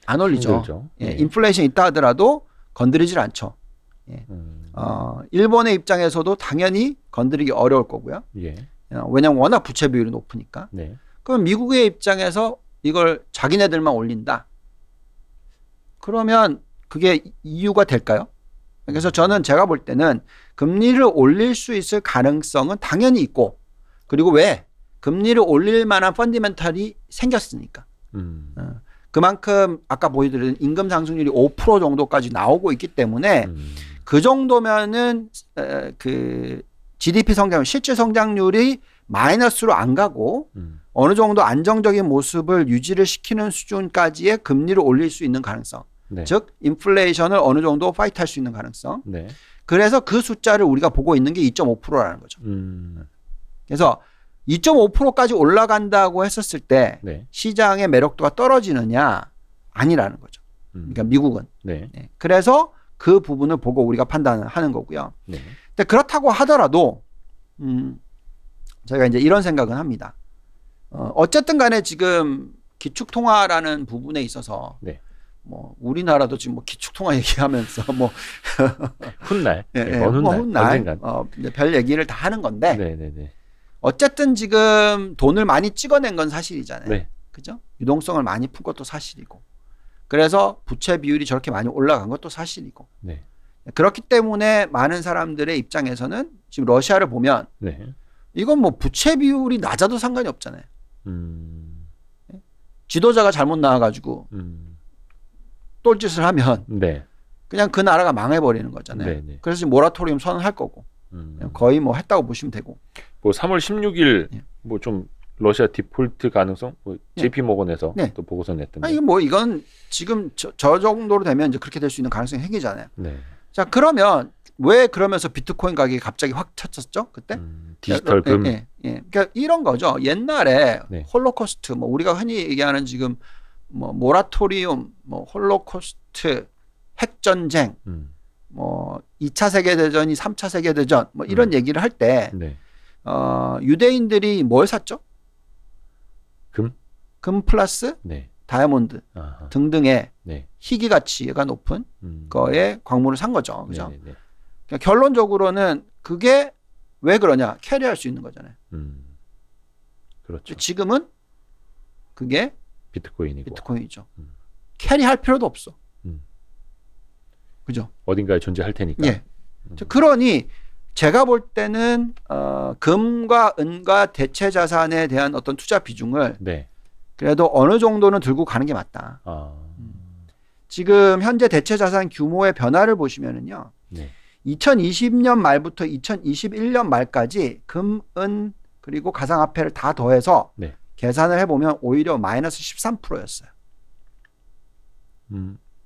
안 올리죠. 힘들죠. 예, 예. 인플레이션 있다 하더라도 건드리질 않죠. 예. 일본의 입장에서도 당연히 건드리기 어려울 거고요. 예. 왜냐하면 워낙 부채 비율이 높으니까. 네. 그럼 미국의 입장에서 이걸 자기네들만 올린다. 그러면 그게 이유가 될까요? 그래서 저는 제가 볼 때는 금리를 올릴 수 있을 가능성은 당연히 있고, 그리고 왜? 금리를 올릴 만한 펀디멘탈이 생겼으니까. 그만큼 아까 보여드린 임금 상승률이 5% 정도까지 나오고 있기 때문에 그 정도면은 그 GDP 성장률, 실질 성장률이 마이너스로 안 가고 어느 정도 안정적인 모습을 유지를 시키는 수준까지의 금리를 올릴 수 있는 가능성. 네. 즉 인플레이션을 어느 정도 파이트할 수 있는 가능성. 네. 그래서 그 숫자를 우리가 보고 있는 게 2.5%라는 거죠. 그래서 2.5%까지 올라간다고 했었을 때 네. 시장의 매력도가 떨어지느냐? 아니라는 거죠. 그러니까 미국은. 네. 네. 그래서 그 부분을 보고 우리가 판단을 하는 거고요. 네. 근데 그렇다고 하더라도 저희가 이제 이런 생각은 합니다. 어쨌든 간에 지금 기축통화라는 부분에 있어서 네. 뭐 우리나라도 지금 뭐 기축통화 얘기하면서 뭐 훗날, 예, 네, 어느 뭐 날, 훗날 언젠간. 이제 별 얘기를 다 하는 건데 네, 네, 네. 어쨌든 지금 돈을 많이 찍어낸 건 사실이잖아요. 네. 그죠? 유동성을 많이 푼 것도 사실이고. 그래서 부채 비율이 저렇게 많이 올라간 것도 사실이고. 네. 그렇기 때문에 많은 사람들의 입장에서는 지금 러시아를 보면 네. 이건 뭐 부채 비율이 낮아도 상관이 없잖아요. 지도자가 잘못 나와가지고 똘짓을 하면 네. 그냥 그 나라가 망해버리는 거잖아요. 네, 네. 그래서 지금 모라토리움 선언할 거고 거의 뭐 했다고 보시면 되고. 뭐 3월 16일 예. 뭐 좀 러시아 디폴트 가능성 뭐 JP 모건에서 네. 또 보고서 냈던데. 이건 지금 저 정도로 되면 이제 그렇게 될 수 있는 가능성이 생기잖아요. 네. 자, 그러면 왜 그러면서 비트코인 가격이 갑자기 확 쳤었죠? 그때? 디지털 금. 예. 그러니까 이런 거죠. 옛날에 네. 홀로코스트, 뭐 우리가 흔히 얘기하는 지금 뭐 모라토리움, 뭐 홀로코스트, 핵전쟁, 뭐 2차 세계대전이 3차 세계대전, 뭐 이런 얘기를 할 때, 네. 유대인들이 뭘 샀죠? 금? 금 플러스 네. 다이아몬드 아하. 등등의 네. 희귀 가치가 높은 거에 광물을 산 거죠. 그죠? 네네네. 그러니까 결론적으로는 그게 왜 그러냐? 캐리할 수 있는 거잖아요. 그렇죠. 지금은 그게 비트코인이고. 비트코인이죠. 캐리할 필요도 없어. 그죠? 어딘가에 존재할 테니까. 예. 그러니 제가 볼 때는 금과 은과 대체 자산에 대한 어떤 투자 비중을 네. 그래도 어느 정도는 들고 가는 게 맞다. 아. 지금 현재 대체 자산 규모의 변화를 보시면은요. 네. 2020년 말부터 2021년 말까지 금, 은 그리고 가상화폐를 다 더해서 네. 계산을 해보면 오히려 마이너스 13%였어요.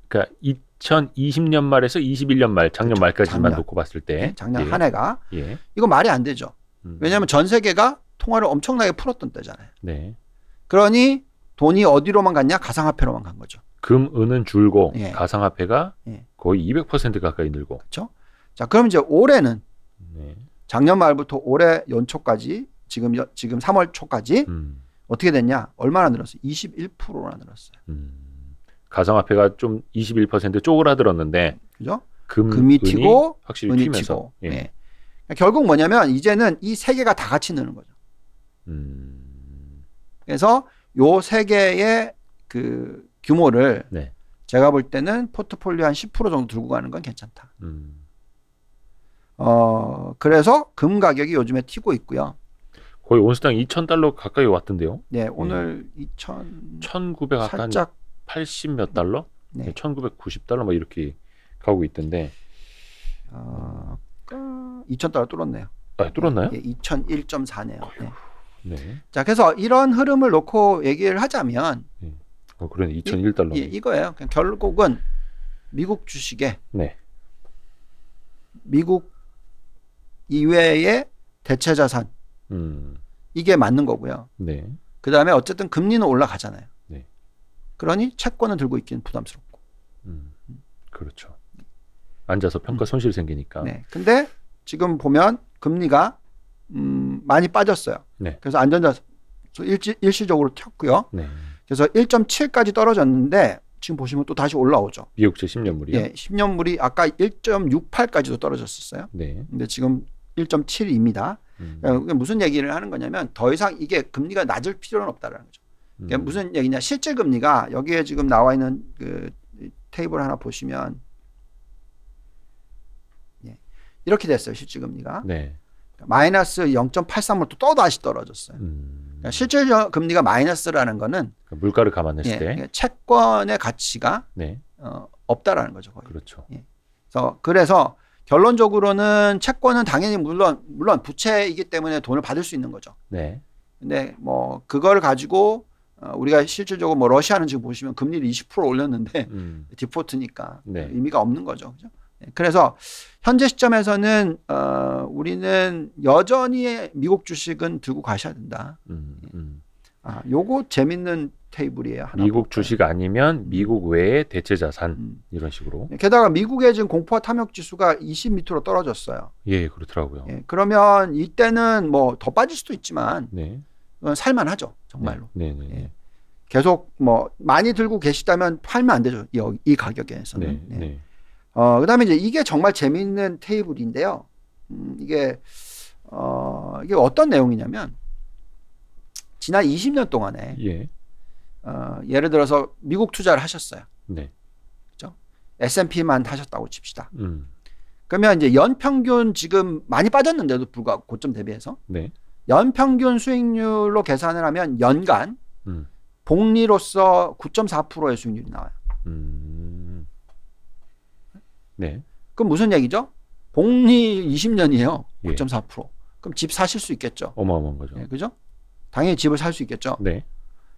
그러니까 2020년 말에서 21년 말, 작년 그렇죠. 말까지만 작년. 놓고 봤을 때. 작년 예. 한 해가. 예. 이거 말이 안 되죠. 왜냐하면 전 세계가 통화를 엄청나게 풀었던 때잖아요. 네. 그러니 돈이 어디로만 갔냐? 가상화폐로만 간 거죠. 금, 은은 줄고 예. 가상화폐가 예. 거의 200% 가까이 늘고. 그렇죠? 자, 그럼 이제 올해는 네. 작년 말부터 올해 연초까지 지금 3월 초까지 어떻게 됐냐? 얼마나 늘었어요? 21%나 늘었어요. 가상화폐가 좀 21% 쪼그라들었는데 그죠? 은이 금이 튀고 확실히 은이 튀면서. 튀고. 예. 예. 결국 뭐냐면 이제는 이 세 개가 다 같이 느는 거죠. 그래서 요 세 개의 그 규모를 네. 제가 볼 때는 포트폴리오 한 10% 정도 들고 가는 건 괜찮다. 그래서 금 가격이 요즘에 튀고 있고요. 거의 온스당 2,000달러 가까이 왔던데요. 네, 오늘 1900 아까 살짝 80 몇 달러? 네. 1990달러 뭐 이렇게 가고 있던데. 2,000달러 뚫었네요. 아, 뚫었나요? 예, 2001.4네요. 네. 네. 자, 그래서 이런 흐름을 놓고 얘기를 하자면 그러네. 2001달러. 이거예요. 그냥 결국은 미국 주식에 네. 미국 이외의 대체 자산 이게 맞는 거고요. 네. 그 다음에 어쨌든 금리는 올라가잖아요. 네. 그러니 채권을 들고 있기는 부담스럽고. 그렇죠. 앉아서 평가 손실 생기니까. 네. 근데 지금 보면 금리가 많이 빠졌어요. 네. 그래서 안전자산 일시적으로 튀었고요. 네. 그래서 1.7까지 떨어졌는데 지금 보시면 또 다시 올라오죠. 미국제 10년물이요? 예, 10년물이 아까 1.68까지도 떨어졌었어요. 네. 근데 지금 1.7입니다. 그러니까 무슨 얘기를 하는 거냐면 더 이상 이게 금리가 낮을 필요는 없다라는 거죠. 그러니까 무슨 얘기냐? 실질 금리가 여기에 지금 나와 있는 그 테이블 하나 보시면 이렇게 됐어요. 실질 금리가. 네. 마이너스 0.83으로 또 다시 떨어졌어요. 그러니까 실질 금리가 마이너스라는 거는 그러니까 물가를 감안했을 때. 채권의 가치가 네. 없다라는 거죠. 거의. 그렇죠. 그래서 결론적으로는 채권은 당연히 물론 부채이기 때문에 돈을 받을 수 있는 거죠. 네. 근데 뭐 그걸 가지고 우리가 실질적으로 뭐 러시아는 지금 보시면 금리를 20% 올렸는데 디포트니까 네. 의미가 없는 거죠. 그죠? 그래서 현재 시점에서는 우리는 여전히 미국 주식은 들고 가셔야 된다. 요거 재밌는 테이블이에요. 하나 미국 볼까요? 주식 아니면 미국 외의 대체 자산 이런 식으로. 게다가 미국의 지금 공포와 탐욕 지수가 20 밑으로 떨어졌어요. 예, 그렇더라고요. 예, 그러면 이때는 뭐 더 빠질 수도 있지만 네. 살만하죠, 정말로. 네, 네, 네. 예. 계속 뭐 많이 들고 계시다면 팔면 안 되죠, 이 가격에서는. 네, 네. 그다음에 이제 이게 정말 재미있는 테이블인데요. 이게 어떤 내용이냐면 지난 20년 동안에 예. 예를 들어서 미국 투자를 하셨어요. 네. 그죠? S&P만 하셨다고 칩시다. 그러면 이제 연평균 지금 많이 빠졌는데도 불구하고 고점 대비해서 네. 연평균 수익률로 계산을 하면 연간 복리로서 9.4%의 수익률이 나와요. 네. 그럼 무슨 얘기죠? 복리 20년이에요. 예. 9.4%. 그럼 집 사실 수 있겠죠. 어마어마한 거죠. 예, 그죠? 당연히 집을 살 수 있겠죠. 네.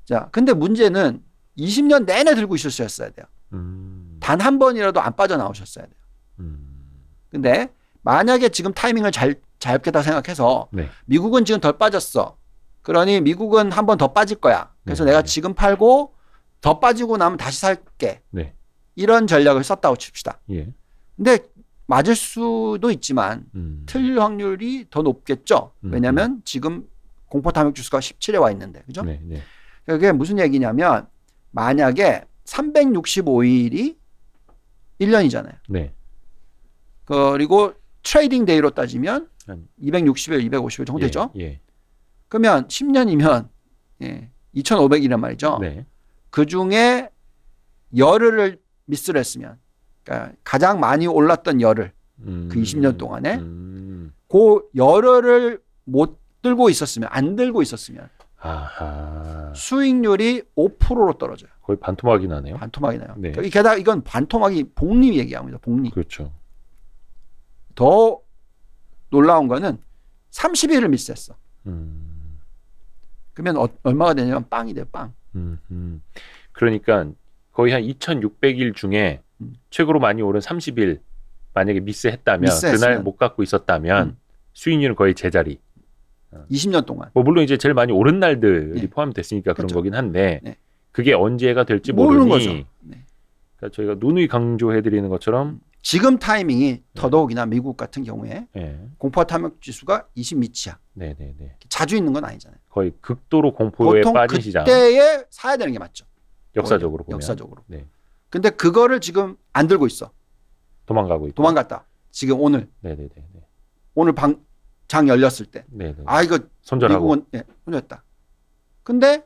자, 근데 문제는 20년 내내 들고 있었어야 돼요. 단 한 번이라도 안 빠져나오셨어야 돼요. 근데 만약에 지금 타이밍을 잘 잡겠다 생각해서 네. 미국은 지금 덜 빠졌어. 그러니 미국은 한 번 더 빠질 거야. 그래서 네. 내가 지금 팔고 더 빠지고 나면 다시 살게. 네. 이런 전략을 썼다고 칩시다. 예. 근데 맞을 수도 있지만 틀릴 확률이 더 높겠죠. 왜냐하면 지금 공포 탐욕 지수가 17에 와 있는데, 그죠? 네. 네. 그게 무슨 얘기냐면 만약에 365일이 1년이잖아요. 네. 그리고 트레이딩 데이로 따지면 한 260일, 250일 정도 되죠. 예. 그러면 10년이면 2,500이란 말이죠. 네. 그 중에 열흘을 미스를 했으면, 그러니까 가장 많이 올랐던 열흘, 그 20년 동안에 그 열흘을 못 들고 있었으면, 안 들고 있었으면 아하. 수익률이 5%로 떨어져요. 거의 반토막이 나네요. 반토막이 나요. 네. 게다가 이건 반토막이 복리 얘기합니다. 복리. 그렇죠. 더 놀라운 거는 30일을 미스했어. 그러면 얼마가 되냐면 빵이 돼요. 빵. 그러니까 거의 한 2,600일 중에 최고로 많이 오른 30일 만약에 미스했다면 미스했으면. 그날 못 갖고 있었다면 수익률은 거의 제자리. 20년 동안. 뭐 물론 이제 제일 많이 오른 날들이 네. 포함됐으니까 그런 그렇죠. 거긴 한데 네. 그게 언제가 될지 모르는 모르니 거죠. 네. 그러니까 저희가 누누이 강조해드리는 것처럼 지금 타이밍이 더더욱이나 미국 같은 경우에 예. 공포 탐욕 지수가 20 밑이야. 네네네. 자주 있는 건 아니잖아요. 거의 극도로 공포에 보통 빠진 시장. 그때에 사야 되는 게 맞죠. 역사적으로 보면. 역사적으로. 네. 근데 그거를 지금 안 들고 있어. 도망가고 있고. 도망갔다. 지금 오늘 네네네. 오늘 장 열렸을 때. 네네. 아 이거 손절하고. 미국은 손절했다. 근데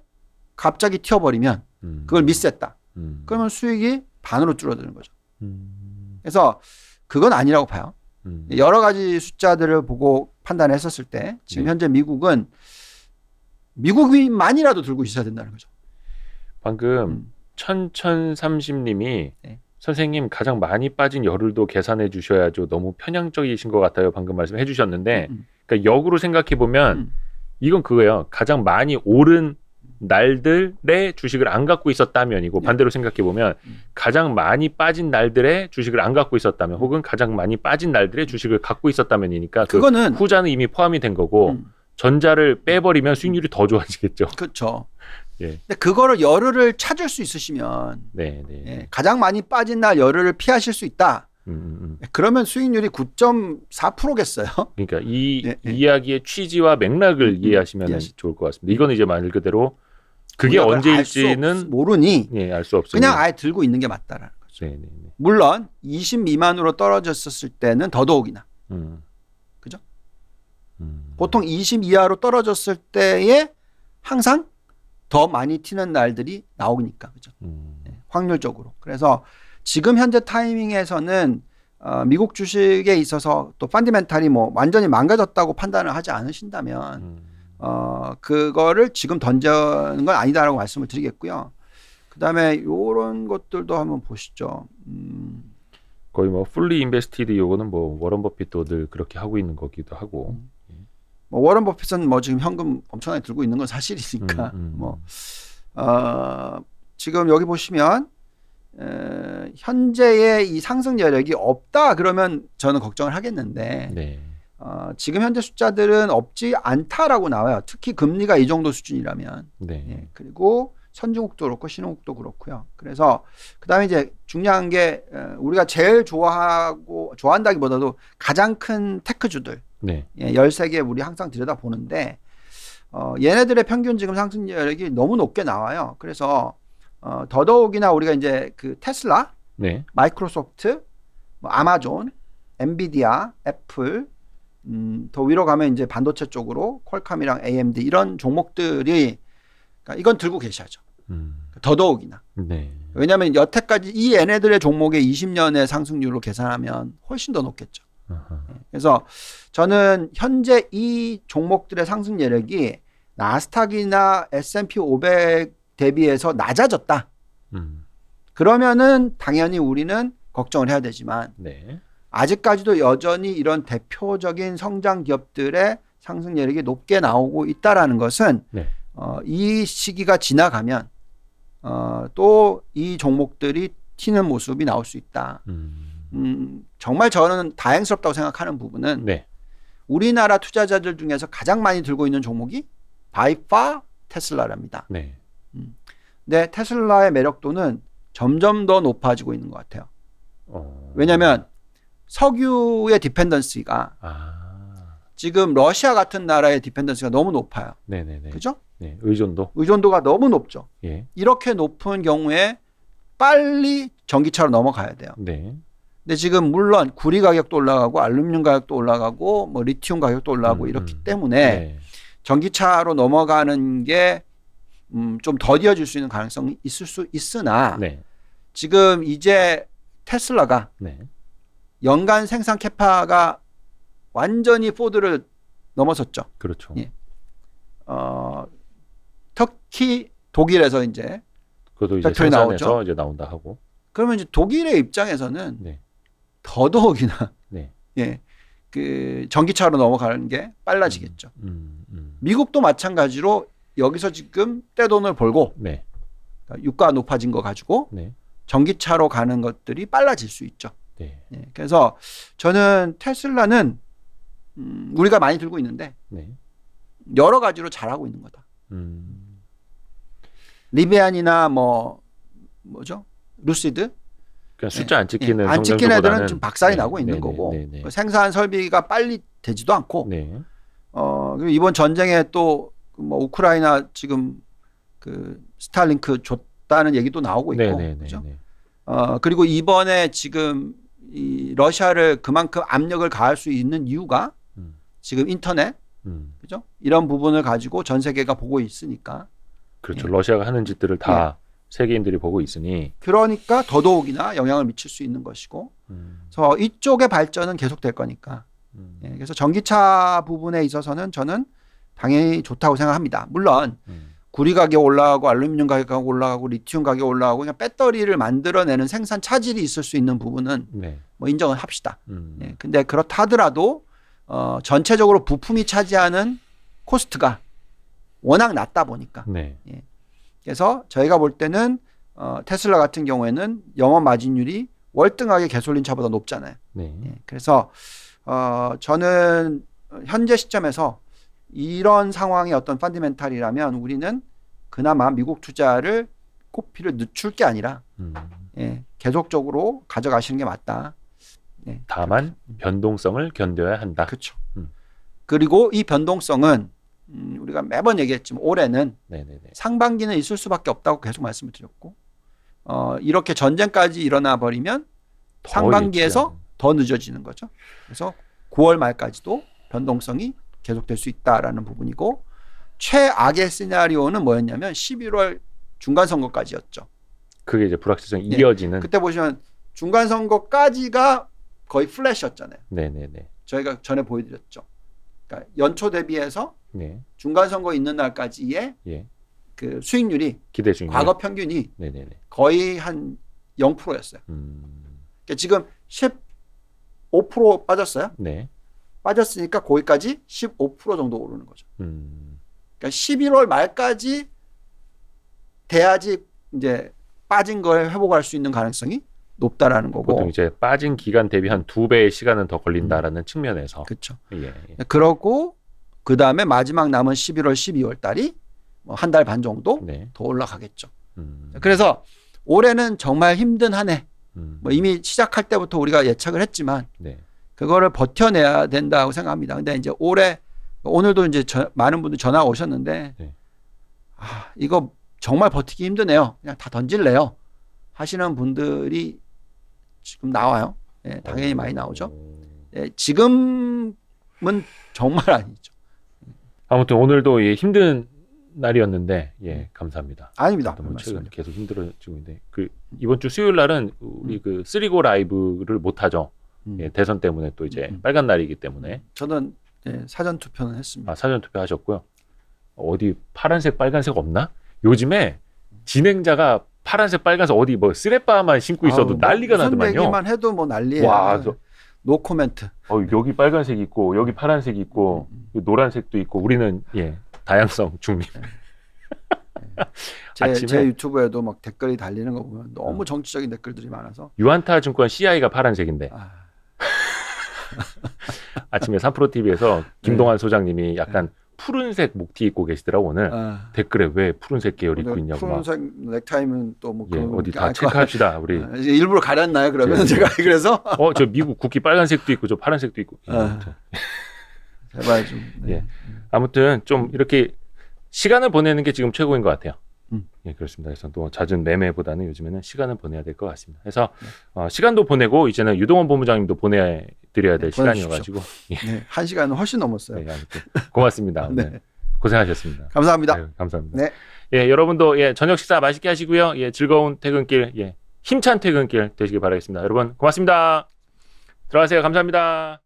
갑자기 튀어버리면 그걸 미스했다. 그러면 수익이 반으로 줄어드는 거죠. 그래서 그건 아니라고 봐요. 여러 가지 숫자들을 보고 판단했었을 때 지금 네. 현재 미국은 미국만이라도 들고 있어야 된다는 거죠. 방금 1030님이 네. 선생님 가장 많이 빠진 열흘도 계산해 주셔야죠. 너무 편향적이신 것 같아요. 방금 말씀해 주셨는데 그러니까 역으로 생각해 보면 이건 그거예요. 가장 많이 오른 날들의 주식을 안 갖고 있었다면이고 네. 반대로 생각해 보면 가장 많이 빠진 날들의 주식을 안 갖고 있었다면 혹은 가장 많이 빠진 날들의 주식을 갖고 있었다면이니까 그 그거는 후자는 이미 포함이 된 거고 전자를 빼버리면 수익률이 더 좋아지겠죠. 그렇죠. 예. 근데 그거를 열흘을 찾을 수 있으시면 네, 네. 예, 가장 많이 빠진 날 열흘을 피하실 수 있다. 그러면 수익률이 9.4%겠어요. 그러니까 이 예, 예. 이야기의 취지와 맥락을 이해하시면 이해하시- 좋을 것 같습니다. 이거는 이제 말 그대로 그게 우리가 언제일지는 모르니 예, 알 수 없으니 그냥 아예 들고 있는 게 맞다라는 거죠. 네, 네, 네. 물론 20 미만으로 떨어졌을 때는 더더욱이나 그죠? 보통 20 이하로 떨어졌을 때에 항상 더 많이 튀는 날들이 나오니까 그죠? 네, 확률적으로. 그래서 지금 현재 타이밍에서는 미국 주식에 있어서 또 펀더멘탈이 뭐 완전히 망가졌다고 판단을 하지 않으신다면 그거를 지금 던지는 건 아니다라고 말씀을 드리겠고요. 그다음에 이런 것들도 한번 보시죠. 거의 뭐 풀리 인베스티드 요거는 뭐 워런 버핏도 늘 그렇게 하고 있는 거기도 하고. 뭐 워런 버핏은 뭐 지금 현금 엄청나게 들고 있는 건 사실이니까 뭐 지금 여기 보시면 현재의 이 상승 여력이 없다 그러면 저는 걱정을 하겠는데 네. 지금 현재 숫자들은 없지 않다라고 나와요. 특히 금리가 이 정도 수준이라면. 네. 예, 그리고 선진국도 그렇고 신흥국도 그렇고요. 그래서 그다음에 이제 중요한 게 우리가 제일 좋아한다기보다도 가장 큰 테크주들 네. 13개 우리 항상 들여다보는데 얘네들의 평균 지금 상승 여력이 너무 높게 나와요. 그래서 더더욱이나 우리가 이제 그 테슬라, 네. 마이크로소프트, 뭐 아마존, 엔비디아, 애플, 더 위로 가면 이제 반도체 쪽으로 퀄컴이랑 AMD 이런 종목들이 그러니까 이건 들고 계셔야죠. 더더욱이나. 네. 왜냐하면 여태까지 이 얘네들의 종목의 20년의 상승률로 계산하면 훨씬 더 높겠죠. 그래서 저는 현재 이 종목들의 상승 여력이 나스닥이나 S&P 500 대비해서 낮아졌다. 그러면은 당연히 우리는 걱정을 해야 되지만 네. 아직까지도 여전히 이런 대표적인 성장 기업들의 상승 여력이 높게 나오고 있다라는 것은 네. 이 시기가 지나가면 또 이 종목들이 튀는 모습이 나올 수 있다. 정말 저는 다행스럽다고 생각하는 부분은 네. 우리나라 투자자들 중에서 가장 많이 들고 있는 종목이 by far 테슬라랍니다. 네. 근데 테슬라의 매력도는 점점 더 높아지고 있는 것 같아요. 왜냐하면 석유의 디펜던시가 지금 러시아 같은 나라의 디펜던시가 너무 높아요. 네네네. 그죠? 네. 의존도가 너무 높죠. 예. 이렇게 높은 경우에 빨리 전기차로 넘어가야 돼요. 네. 근데 지금 물론 구리 가격도 올라가고 알루미늄 가격도 올라가고 뭐 리튬 가격도 올라가고 이렇기 때문에 네. 전기차로 넘어가는 게 좀 더뎌질 수 있는 가능성이 있을 수 있으나 네. 지금 이제 테슬라가 네. 연간 생산 캐파가 완전히 포드를 넘어섰죠. 그렇죠. 예. 특히 독일에서 이제 그것도 이제 팩토리 생산해서 나오죠. 이제 나온다 하고. 그러면 이제 독일의 입장에서는 네. 더더욱이나 네. 예, 그 전기차로 넘어가는 게 빨라지겠죠. 미국도 마찬가지로 여기서 지금 떼돈을 벌고 네. 그러니까 유가 높아진 거 가지고 네. 전기차로 가는 것들이 빨라질 수 있죠. 네. 예, 그래서 저는 테슬라는 우리가 많이 들고 있는데 네. 여러 가지로 잘하고 있는 거다. 리베안이나 뭐죠? 루시드 그냥 숫자 안 찍히는 안 찍힌 애들은 성장주보다는 지금 박살이 네. 나고 있는 네. 거고 네. 네. 생산 설비가 빨리 되지도 않고 네. 그리고 이번 전쟁에 또 뭐 우크라이나 지금 그 스타링크 줬다는 얘기도 나오고 있고 네. 네. 그죠? 네. 그리고 이번에 지금 이 러시아를 그만큼 압력을 가할 수 있는 이유가 지금 인터넷 그죠? 이런 부분을 가지고 전 세계가 보고 있으니까 그렇죠. 예. 러시아가 하는 짓들을 다 세계인들이 보고 있으니 그러니까 더더욱이나 영향을 미칠 수 있는 것이고 그래서 이쪽의 발전은 계속될 거니까 예, 그래서 전기차 부분에 있어서는 저는 당연히 좋다고 생각합니다. 물론 구리 가격 올라가고 알루미늄 가격 올라가고 리튬 가격 올라가고 그냥 배터리를 만들어내는 생산 차질이 있을 수 있는 부분은 네. 뭐 인정을 합시다. 예, 근데 그렇다 하더라도 전체적으로 부품이 차지하는 코스트가 워낙 낮다 보니까 네. 그래서 저희가 볼 때는 테슬라 같은 경우에는 영업 마진율이 월등하게 개솔린 차보다 높잖아요. 네. 예, 그래서 저는 현재 시점에서 이런 상황의 어떤 펀디멘탈이라면 우리는 그나마 미국 투자를 꽃피를 늦출 게 아니라 예, 계속적으로 가져가시는 게 맞다. 예, 다만 변동성을 견뎌야 한다. 그렇죠. 그리고 이 변동성은 우리가 매번 얘기했지만 올해는 네네네. 상반기는 있을 수밖에 없다고 계속 말씀을 드렸고 이렇게 전쟁까지 일어나 버리면 상반기에서 더 늦어지는 거죠. 그래서 9월 말까지도 변동성이 계속될 수 있다라는 부분이고 최악의 시나리오는 뭐였냐면 11월 중간선거까지였죠. 그게 이제 불확실성이 예. 이어지는. 그때 보시면 중간선거까지가 거의 플래시였잖아요. 네네네. 저희가 전에 보여드렸죠. 그러니까 연초 대비해서 네. 중간선거 있는 날까지의 예. 그 수익률이 기대 중이요. 과거 평균이 네네네. 거의 한 0%였어요. 그러니까 지금 15% 빠졌어요. 네. 빠졌으니까 거기까지 15% 정도 오르는 거죠. 그러니까 11월 말까지 돼야지 이제 빠진 걸 회복할 수 있는 가능성이 높다라는 거고. 보통 이제 빠진 기간 대비 한 2배의 시간은 더 걸린다라는 측면에서. 그렇죠. 예. 그러고 그 다음에 마지막 남은 11월, 12월 달이 뭐 한 달 반 정도 네. 더 올라가겠죠. 그래서 올해는 정말 힘든 한 해. 뭐 이미 시작할 때부터 우리가 예측을 했지만 네. 그거를 버텨내야 된다고 생각합니다. 근데 이제 올해 오늘도 이제 많은 분들 전화 오셨는데 네. 이거 정말 버티기 힘드네요. 그냥 다 던질래요. 하시는 분들이 지금 나와요. 예, 당연히 많이 나오죠. 예, 지금은 정말 아니죠. 아무튼 오늘도 예, 힘든 날이었는데 예, 감사합니다. 아닙니다. 뭐 최근 계속 힘들어지고 있는데 그 이번 주 수요일 날은 우리 그 쓰리고 라이브를 못 하죠. 예, 대선 때문에 또 이제 빨간 날이기 때문에. 저는 예, 사전 투표는 했습니다. 사전 투표 하셨고요. 어디 파란색 빨간색 없나? 요즘에 진행자가 파란색 빨간색 어디 뭐 쓰레빠만 신고 있어도 난리가 무슨 나더만요. 얘기만 해도 뭐 난리예요. 와, 노 코멘트. 여기 빨간색 있고 여기 파란색 있고 노란색도 있고 우리는 예 다양성 중립. 제 아침에 유튜브에도 막 댓글이 달리는 거 보면 너무 정치적인 댓글들이 많아서 유한타 증권 CI가 파란색인데 아, 아침에 3프로TV에서 김동완 소장님이 약간 푸른색 목티 입고 계시더라고 오늘. 아, 댓글에 왜 푸른색 계열 입고 오늘 있냐고 막. 푸른색 넥타이면 또뭐 예, 어디 다 체크합시다 우리. 이제 일부러 가렸나요? 그러면 예. 제가 그래서 저 미국 국기 빨간색도 있고 저 파란색도 있고. 아. 제발 좀. 네. 예. 아무튼 좀 이렇게 시간을 보내는 게 지금 최고인 것 같아요. 음. 예, 그렇습니다. 그래서 또 잦은 매매보다는 요즘에는 시간을 보내야 될 것 같습니다. 그래서 시간도 보내고 이제는 유동원 본부장님도 보내드려야 될 네, 시간이어가지고 네, 1시간은 훨씬 넘었어요. 네, 아무튼 고맙습니다. 네. 오늘 고생하셨습니다. 감사합니다. 아유, 감사합니다. 네. 예, 여러분도 예, 저녁 식사 맛있게 하시고요. 예, 즐거운 퇴근길, 예, 힘찬 퇴근길 되시길 바라겠습니다. 여러분 고맙습니다. 들어가세요. 감사합니다.